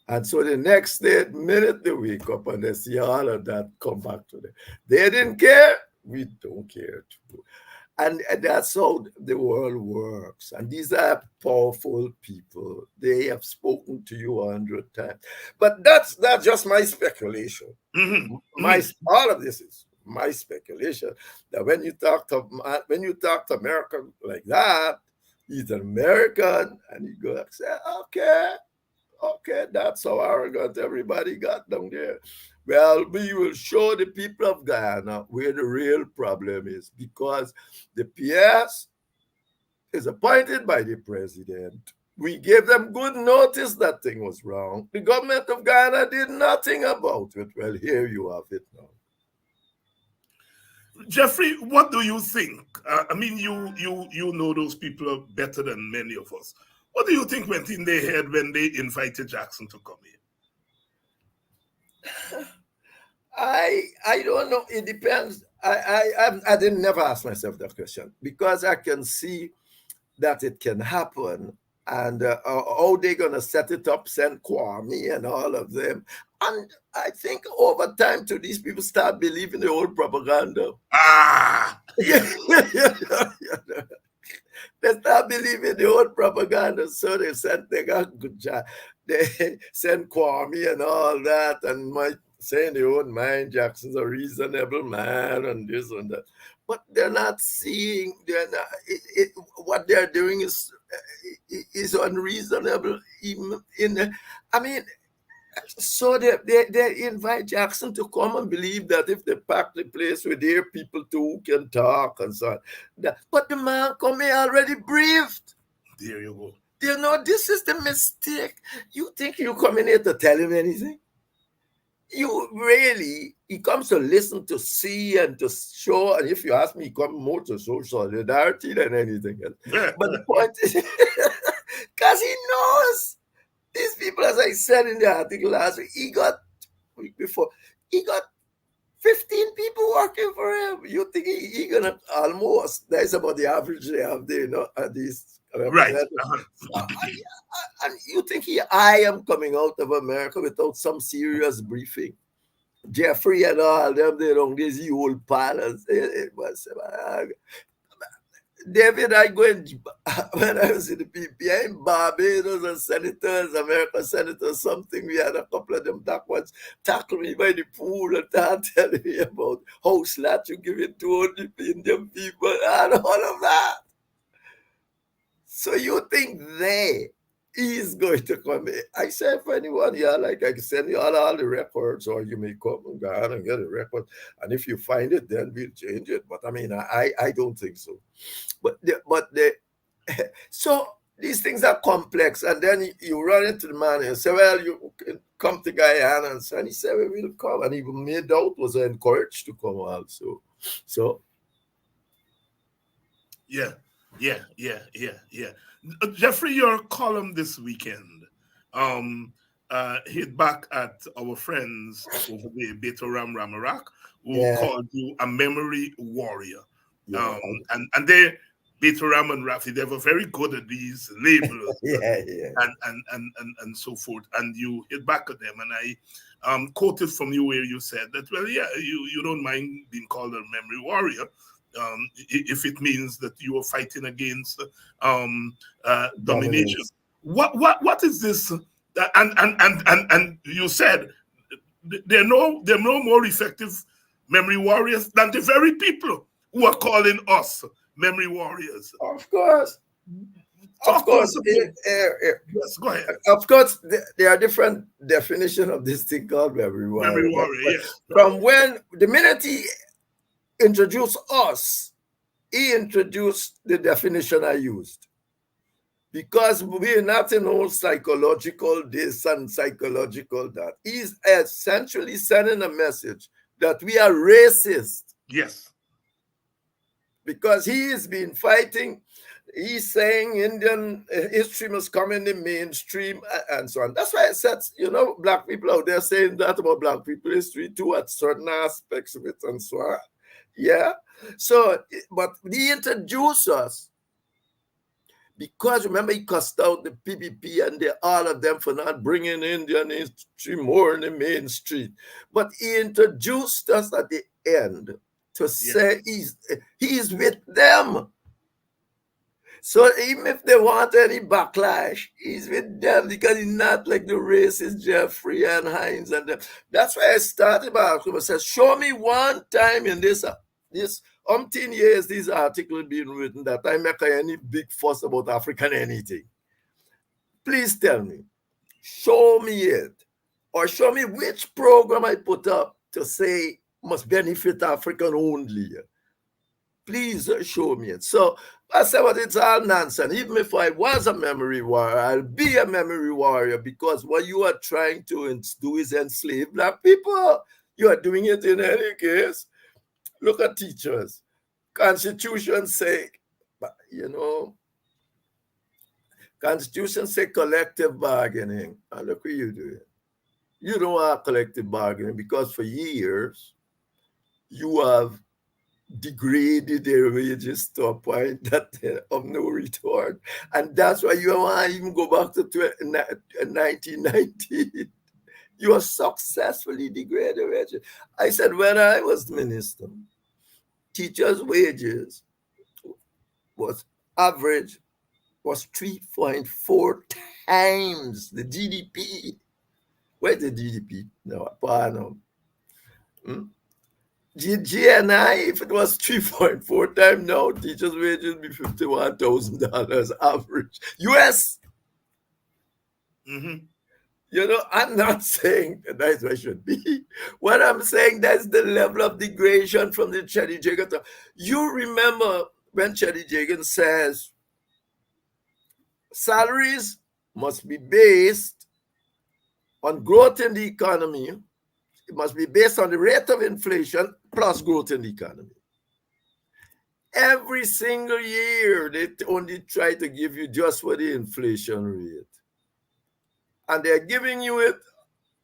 And so the next day, the minute they wake up and they see all of that come back to them, they didn't care. We don't care too. And that's how the world works. And these are powerful people. They have spoken to you 100 times. But that's just my speculation. All of this is my speculation. That when you talk to American like that, he's an American, and you go and say, okay, that's how arrogant everybody got down there. Well, we will show the people of Guyana where the real problem is, because the PS is appointed by the president. We gave them good notice that thing was wrong. The government of Guyana did nothing about it. Well, here you have it now. Jeffrey, what do you think? I mean, you know those people better than many of us. What do you think went in their head when they invited Jackson to come here? I don't know. It depends. I didn't never ask myself that question, because I can see that it can happen, and how they're gonna set it up, send Kwame and all of them. And I think over time, too, these people start believing the old propaganda. They start believing the old propaganda, so they got good job. They send Kwame and all that, and might say in their own mind, Jackson's a reasonable man and this and that. But they're not seeing, what they're doing is unreasonable. So they invite Jackson to come and believe that if they pack the place with their people too who can talk and so on. But the man come here already briefed. There you go. You know, this is the mistake. You think you come in here to tell him anything? He comes to listen, to see, and to show. And if you ask me, he comes more to show solidarity than anything else. But the point is, because he knows these people, as I said in the article last week, he got 15 people working for him. You think he gonna almost, that's about the average they have there, at these. Right. And you think I am coming out of America without some serious briefing? Jeffrey and all them, they don't, these old palace. It was, David, when I was in the PPI in Barbados and senators, American senators, something, we had a couple of them backwards tackle me by the pool and telling me about how slat you give it to all the Indian people and all of that. So you think he's going to come in? I said, for anyone, I can send you all the records, or you may come and go out and get a record. And if you find it, then we'll change it. But I don't think so. So these things are complex. And then you run into the man and say, well, you can come to Guyana. And he said, we will come. And even made out was encouraged to come also. So. Yeah. Jeffrey, your column this weekend hit back at our friends over there, Beto Ramarak, who called you a memory warrior. And they, Beto Ram and Rafi, they were very good at these labels and so forth. And you hit back at them, and I quoted from you where you said that, well, you don't mind being called a memory warrior. If it means that you are fighting against domination. What is this? And you said they're no more effective memory warriors than the very people who are calling us memory warriors. Of course. Talk Of course. to us about- Yes, go ahead. Of course, there are different definitions of this thing called memory warrior. Memory warrior, yes. From when, the minute he introduced us, he introduced the definition I used. Because we're not in all psychological this and psychological that. He's essentially sending a message that we are racist. Yes. Because he's been fighting. He's saying Indian history must come in the mainstream and so on. That's why I said, black people out there saying that about black people history too at certain aspects of it and so on. Yeah. So, but he introduced us because remember he cussed out the PPP and all of them for not bringing Indian history more in the mainstream. But he introduced us at the end to say he's with them. So even if they want any backlash, he's with them because he's not like the racist Jeffrey and Hines and them. That's why I started by I said, show me one time in this umpteen years these articles being written that I make any big fuss about African anything. Please tell me. Show me it. Or show me which program I put up to say must benefit African only. Please show me it. So I said, well, it's all nonsense. Even if I was a memory warrior, I'll be a memory warrior because what you are trying to do is enslave black people. You are doing it in any case. Look at teachers. Constitution say, Constitution say collective bargaining. And look what you do. You don't have collective bargaining because for years you have degraded their wages to a point that of no return. And that's why you don't want to even go back to 1990. You have successfully degraded wages. I said when I was minister, teachers' wages was 3.4 times the GDP. Where's the GDP? No, GNI, if it was 3.4 times now, teachers' wages be $51,000 average. US. I'm not saying that's what it should be. What I'm saying, that's the level of degradation from the Cheddi Jagan. You remember when Cheddi Jagan says salaries must be based on growth in the economy. It must be based on the rate of inflation plus growth in the economy. Every single year, they only try to give you just for the inflation rate. And they're giving you it,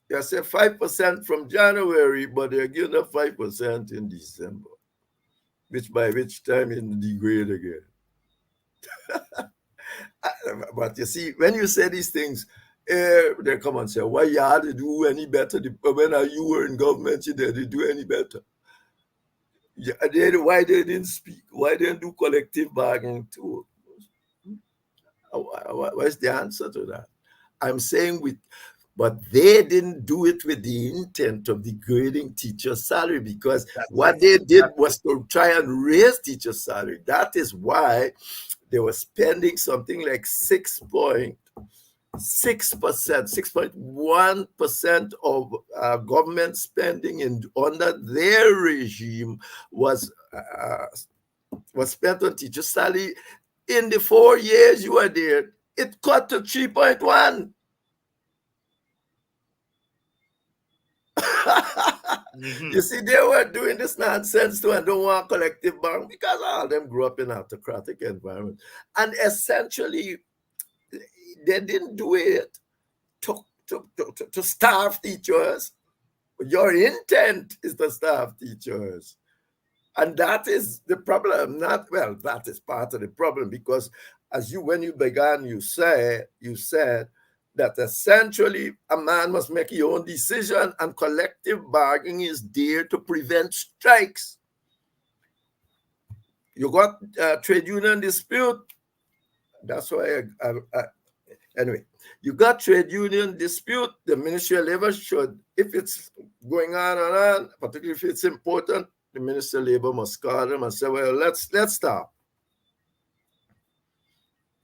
they say 5% from January, but they're giving up 5% in December, by which time it degrade again. But you see, when you say these things, they come and say, why you had to do any better? When you were in government, you didn't do any better. Why they didn't speak? Why they didn't do collective bargaining too? What's the answer to that? I'm saying but they didn't do it with the intent of degrading teachers' salary because what they did was to try and raise teachers' salary. That is why they were spending something like 6.1% of government spending under their regime was spent on teacher salary. In the 4 years you were there, it cut to 3.1. You see, they were doing this nonsense too and don't want collective bargaining because all of them grew up in an autocratic environment. And essentially, they didn't do it to starve teachers. Your intent is to starve teachers. And that is the problem. That is part of the problem because when you began, you said that essentially a man must make his own decision and collective bargaining is there to prevent strikes. You got trade union dispute. That's why anyway, you got trade union dispute. The Ministry of Labor should, if it's going on and on, particularly if it's important, the Minister of Labor must call them and say, well, let's stop.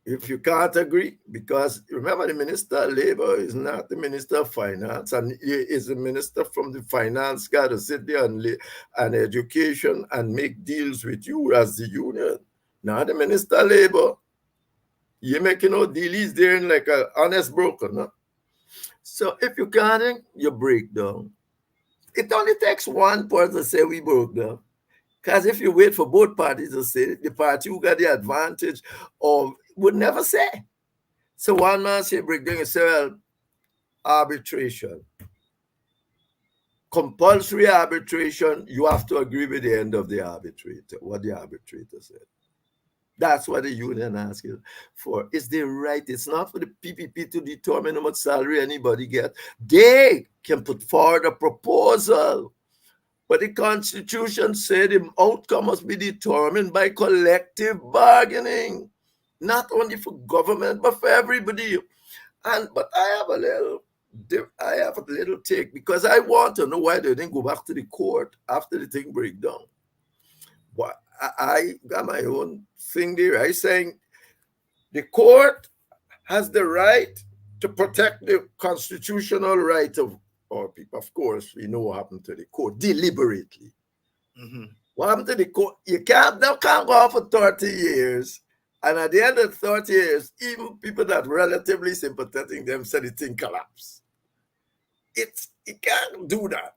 If you can't agree, because remember, the Minister of Labor is not the Minister of Finance, and he is the minister from the finance guy to sit there and education and make deals with you as the union. Not the Minister of Labor. You're making no deal, he's there like an honest broker, no? So if you can't, you break down. It only takes one person to say we broke down. Because if you wait for both parties to say it, the party who got the advantage of would never say. So one man say break down, you say, well, arbitration. Compulsory arbitration, you have to agree with the end of the arbitrator, what the arbitrator said. That's what the union asking for. It's their right. It's not for the PPP to determine how much salary anybody gets. They can put forward a proposal. But the Constitution said the outcome must be determined by collective bargaining, not only for government, but for everybody. But I have a little take, because I want to know why they didn't go back to the court after the thing break down. But I got my own thing there. I'm saying the court has the right to protect the constitutional right of our people. Of course, we know what happened to the court deliberately. Mm-hmm. What happened to the court? They can't go on for 30 years. And at the end of 30 years, even people that relatively sympathetic them said the thing collapsed. You can't do that.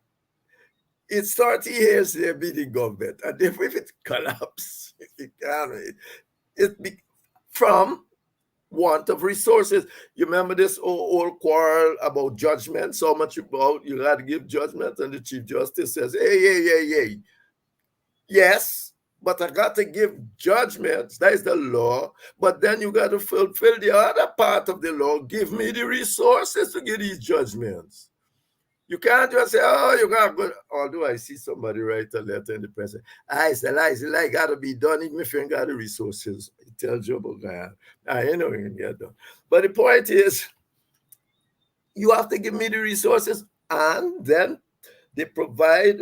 It's 30 years they've been in government, and if it collapses, it can't. It be from want of resources. You remember this old quarrel about judgment, so much about you got to give judgment, and the Chief Justice says, hey. Yes, but I got to give judgments. That is the law. But then you got to fulfill the other part of the law. Give me the resources to give these judgments. You can't just say, oh, you got good. Although I see somebody write a letter in the press, it's a lie, got to be done, even if you ain't got the resources. You tell Joe Bogan, you know you can get done. But the point is, you have to give me the resources, and then they provide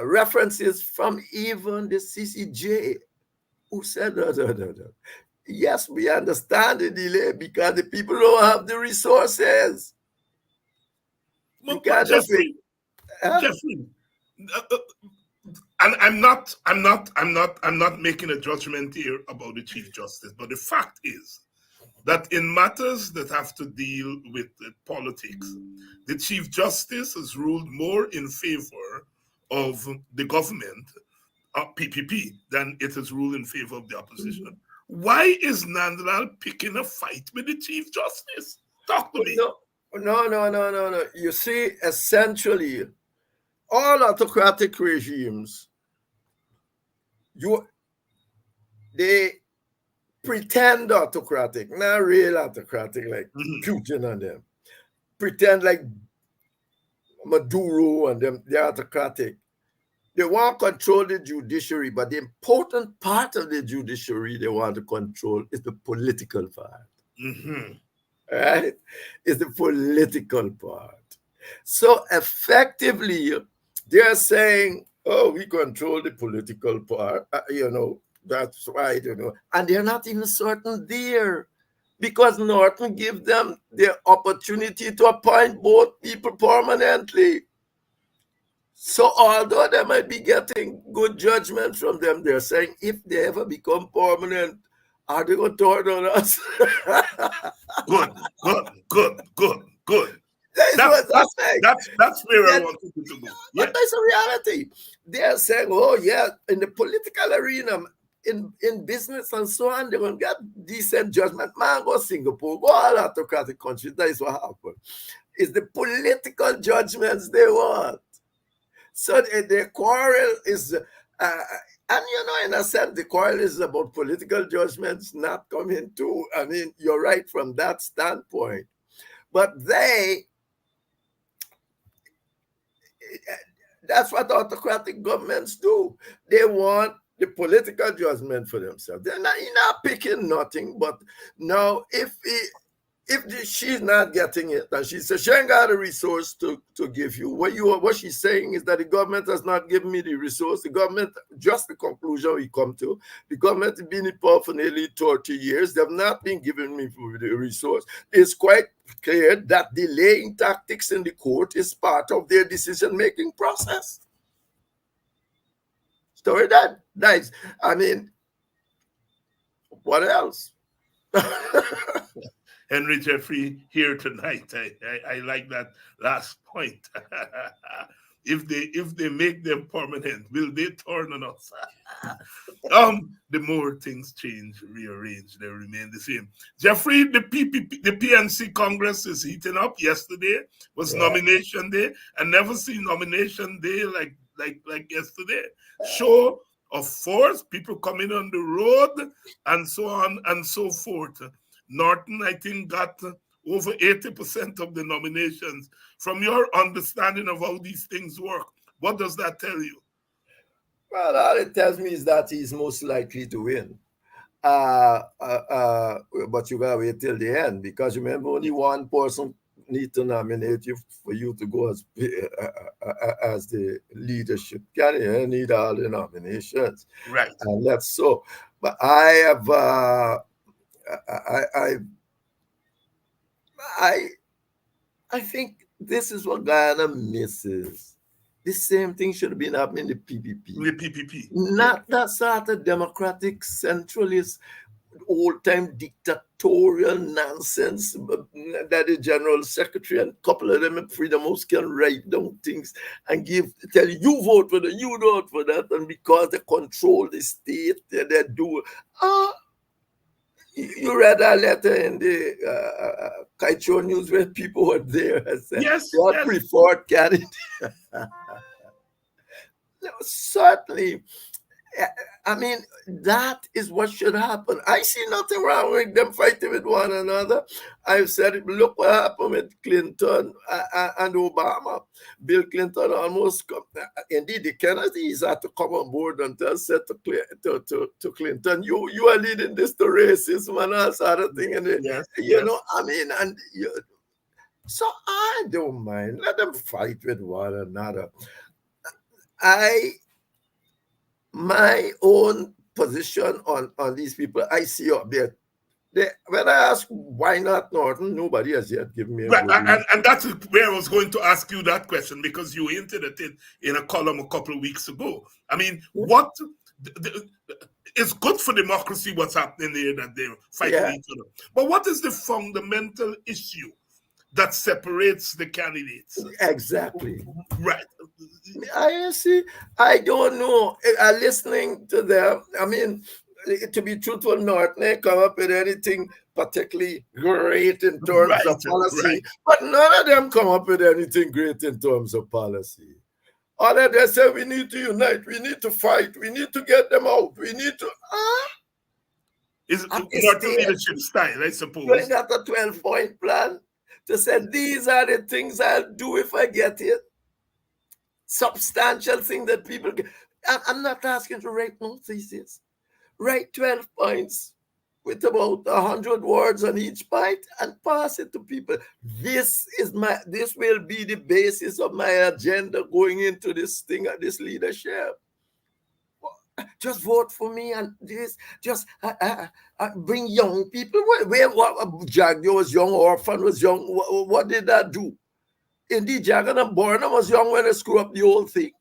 references from even the CCJ, who said, no. Yes, we understand the delay because the people don't have the resources. Jeffrey, and I'm not making a judgment here about the Chief Justice, but the fact is that in matters that have to deal with politics, the Chief Justice has ruled more in favor of the government, PPP, than it has ruled in favor of the opposition. Mm-hmm. Why is Nandlal picking a fight with the Chief Justice? Talk to me. No. You see, essentially, all autocratic regimes, they pretend autocratic, not real autocratic like Putin and them. Pretend like Maduro and them, they're autocratic. They want to control the judiciary, but the important part of the judiciary they want to control is the political part. Mm-hmm. Right? It's the political part. So effectively, they're saying, oh, we control the political part. That's right, And they're not even certain there, because Norton gives them the opportunity to appoint both people permanently. So although they might be getting good judgment from them, they're saying if they ever become permanent, are they going to turn on us? Good. That's where I want people to go. Yeah. But that's a reality. They're saying, oh, yeah, in the political arena, in business and so on, they're going to get decent judgment. Man, go Singapore, go all autocratic countries. That is what happened. It's the political judgments they want. So the quarrel is... and in a sense, the quarrel is about political judgments not coming to. I mean, you're right from that standpoint. But that's what autocratic governments do. They want the political judgment for themselves. They're not picking nothing. But now, if she's not getting it, and she says she ain't got a resource to give you, what she's saying is that the government has not given me the resource. The government, just the conclusion we come to, the government has been in power for nearly 30 years. They've not been giving me the resource. It's quite clear that delaying tactics in the court is part of their decision-making process. Story that nice. I mean, what else? Henry Jeffrey here tonight. I like that last point. If they make them permanent, will they turn on us? The more things change, rearrange, they remain the same. Jeffrey, the PNC Congress is heating up. Yesterday was nomination day. I never seen nomination day like yesterday. Show of force, people coming on the road, and so on and so forth. Norton, I think, got over 80% of the nominations. From your understanding of how these things work, what does that tell you? Well, all it tells me is that he's most likely to win. But you gotta wait till the end, because remember, only one person need to nominate you for you to go as the leadership candidate. You need all the nominations, right? And that's so. But I have. I think this is what Guyana misses. The same thing should have been happening in the PPP. The PPP. Not that sort of democratic, centralist, old-time dictatorial nonsense that the General Secretary and a couple of them in Freedom House can write down things and tell you vote for that, you vote for that, and because they control the state, they do. You read a letter in the Kaicho News where people were there and said, what preferred candidate? No, certainly. I mean, that is what should happen. I see nothing wrong with them fighting with one another. I've said it. Look what happened with Clinton and Obama. Bill Clinton almost, indeed, the Kennedys had to come on board and said to Clinton, you are leading this to racism and all sort of thing. And you know, I mean, so I don't mind. Let them fight with one another. My own position on these people, I see up there. When I ask why not Norton, nobody has yet given me a and that's where I was going to ask you that question, because you hinted at it in a column a couple of weeks ago. I mean, what it's good for democracy what's happening there, that they're fighting each other. But what is the fundamental issue that separates the candidates? Exactly. Right. I don't know. Listening to them, I mean, to be truthful, Norton ain't come up with anything particularly great in terms of policy, but none of them come up with anything great in terms of policy. All of them say we need to unite, we need to fight, we need to get them out, we need to. It's not the leadership style, I suppose. You got a 12-point plan to say these are the things I'll do if I get it. Substantial thing that people get. I'm not asking to write no thesis. Write 12 points with about 100 words on each point and pass it to people. This will be the basis of my agenda going into this thing, this leadership. Just vote for me, and bring young people. What Jagger was young, Orphan was young. What did that do? Indeed, Jagger and Burnham was young when they screw up the whole thing.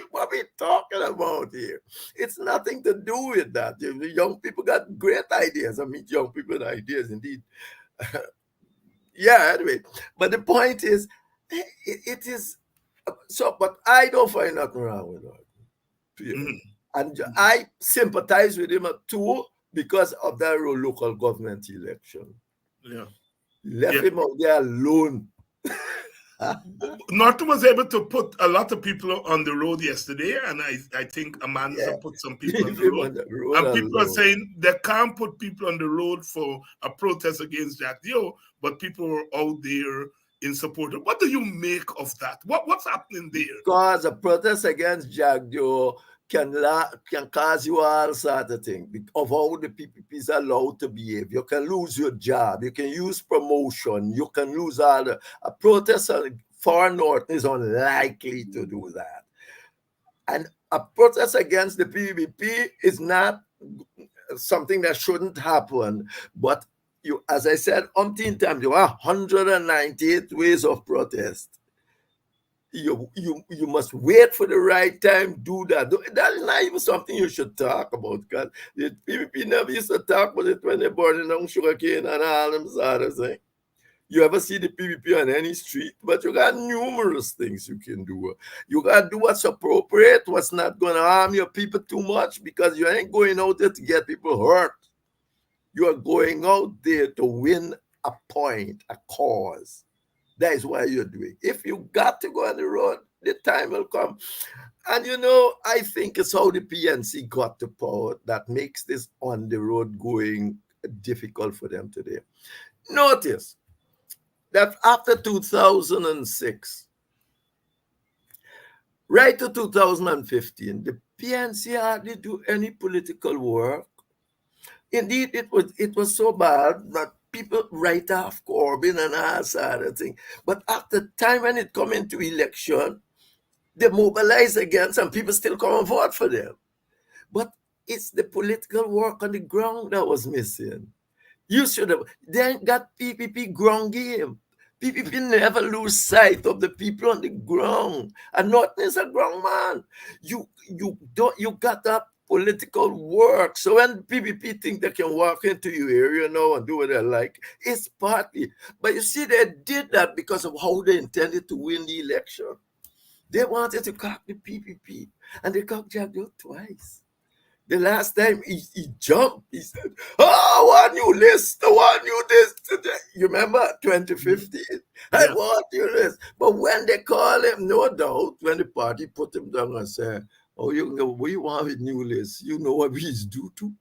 What are we talking about here? It's nothing to do with that. The young people got great ideas. I mean, young people with ideas, indeed. Anyway. But the point is, it is so, but I don't find nothing wrong with that. And I sympathize with him too because of that local government election. Left him out there alone. Norton was able to put a lot of people on the road yesterday, and I think Amanda put some people on the road. And people are saying they can't put people on the road for a protest against Jack Dio, but people are out there in support of. What do you make of that? What's happening there? Because a protest against Jack Dio can cause you all sort of things of how the PPP is allowed to behave. You can lose your job. You can use promotion. You can lose all the... A protester far north is unlikely to do that. And a protest against the PPP is not something that shouldn't happen. But you, as I said, umpteen times, there are 198 ways of protest. You must wait for the right time, do that. That is not even something you should talk about, because the PPP never used to talk about it when they're burning down sugarcane and all them sort of things. You ever see the PPP on any street? But you got numerous things you can do. You got to do what's appropriate, what's not going to harm your people too much, because you ain't going out there to get people hurt. You are going out there to win a point, a cause. That is why you're doing. If you got to go on the road, the time will come. And I think it's how the PNC got to power that makes this on the road going difficult for them today. Notice that after 2006, right to 2015, the PNC hardly do any political work. Indeed, it was so bad that people write off Corbyn and all sort of thing. But after time when it come into election, they mobilize against and people still come and vote for them. But it's the political work on the ground that was missing. You should have then got PPP ground game. PPP never lose sight of the people on the ground. And Norton is a ground man. You got that political work. So when PPP think they can walk into your area now and do what they like, it's partly. But you see, they did that because of how they intended to win the election. They wanted to cock the PPP, and they cocked Jagdeo twice. The last time he jumped, he said, one new list, one new list today. You remember 2015? I want your list. But when they call him, no doubt, when the party put him down and said, we want a new list. You know what he's due to?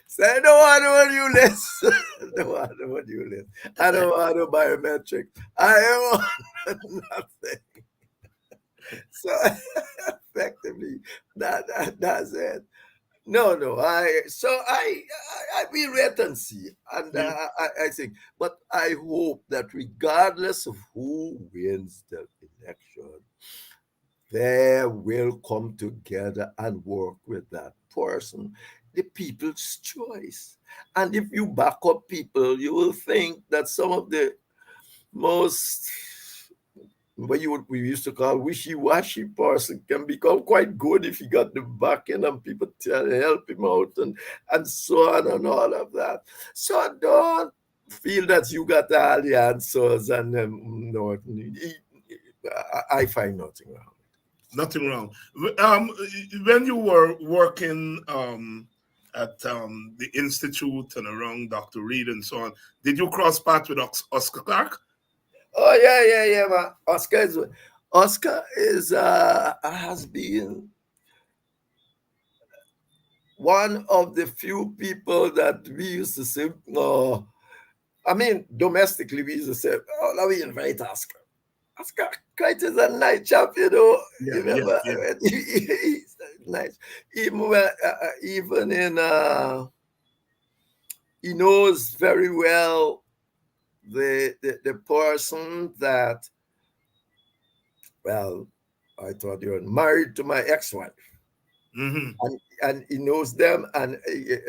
Say, I don't want a new list. I don't want a new list. I don't want a biometric. I want nothing. So effectively, that's it. No. We wait and see, and I think. But I hope that regardless of who wins the election, they will come together and work with that person, the people's choice. And if you back up people, you will think that some of the most what we used to call wishy-washy person can become quite good if he got the backing and people help him out and so on and all of that. So don't feel that you got all the answers and no, I find nothing wrong. Nothing wrong. When you were working at the Institute and around Dr. Reed and so on, did you cross paths with Oscar Clark? Oh yeah, man. Oscar has been one of the few people that we used to say. Domestically we used to say, let me invite Oscar. Oscar quite is a nice chap, you remember? Yeah. He's nice. Even in he knows very well the person that, well, I thought you were married to my ex-wife. Mm-hmm. And he knows them, and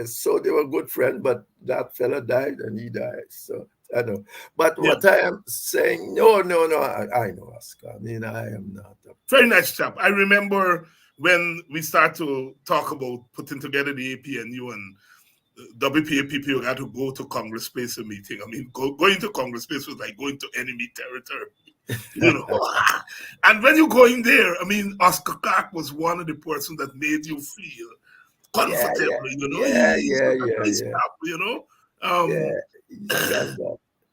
so they were good friends, but that fella died and he died. So I know. But what I am saying, no, I know Oscar. I am not. Very nice chap. I remember when we start to talk about putting together the APNU and WPAPP, you had to go to Congress Place a meeting. Going to Congress Place was like going to enemy territory, And when you go in there, Oscar Clark was one of the persons that made you feel comfortable,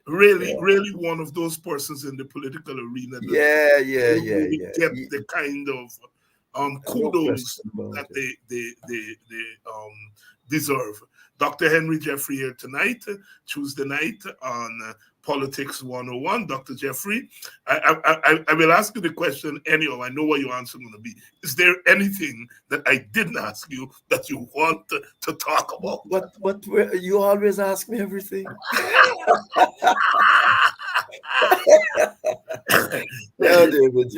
Really one of those persons in the political arena that get the kind of kudos question about that it. they deserve. Dr. Henry Jeffrey here tonight, Tuesday night on Politics 101. Dr. Jeffrey, I will ask you the question anyhow. I know what your answer is going to be. Is there anything that I didn't ask you that you want to talk about? But you always ask me everything. No, David,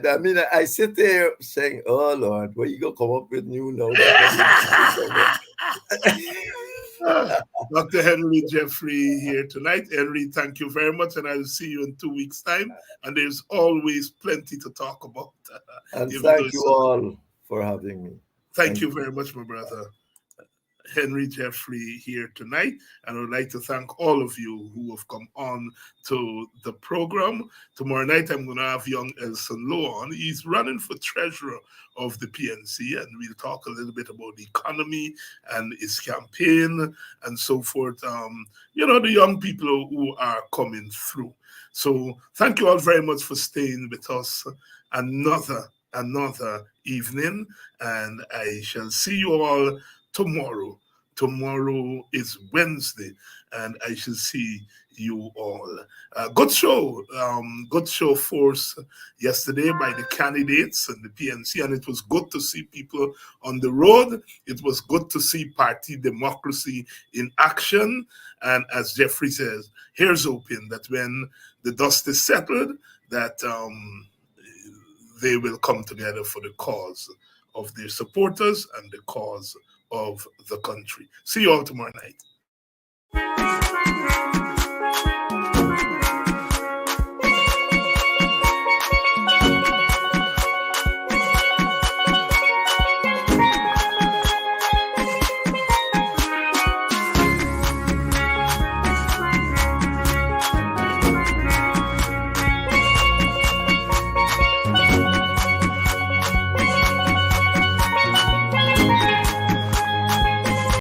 I mean, I sit there saying, "Oh Lord, what you gonna come up with new now?" Dr. Henry Jeffrey here tonight. Henry, thank you very much, and I'll see you in 2 weeks' time. And there's always plenty to talk about. And thank you all for having me. Thank you very much, my brother. Henry Jeffrey here tonight, and I would like to thank all of you who have come on to the program. Tomorrow night, I'm going to have young Elson Low on. He's running for treasurer of the PNC, and we'll talk a little bit about the economy and his campaign and so forth. You know, the young people who are coming through. So thank you all very much for staying with us another evening, and I shall see you all tomorrow. Tomorrow is Wednesday, and I shall see you all. Good show force yesterday by the candidates and the PNC, and it was good to see people on the road. It was good to see party democracy in action. And as Jeffrey says, here's hoping that when the dust is settled, that they will come together for the cause of their supporters and the cause of the country. See you all tomorrow night.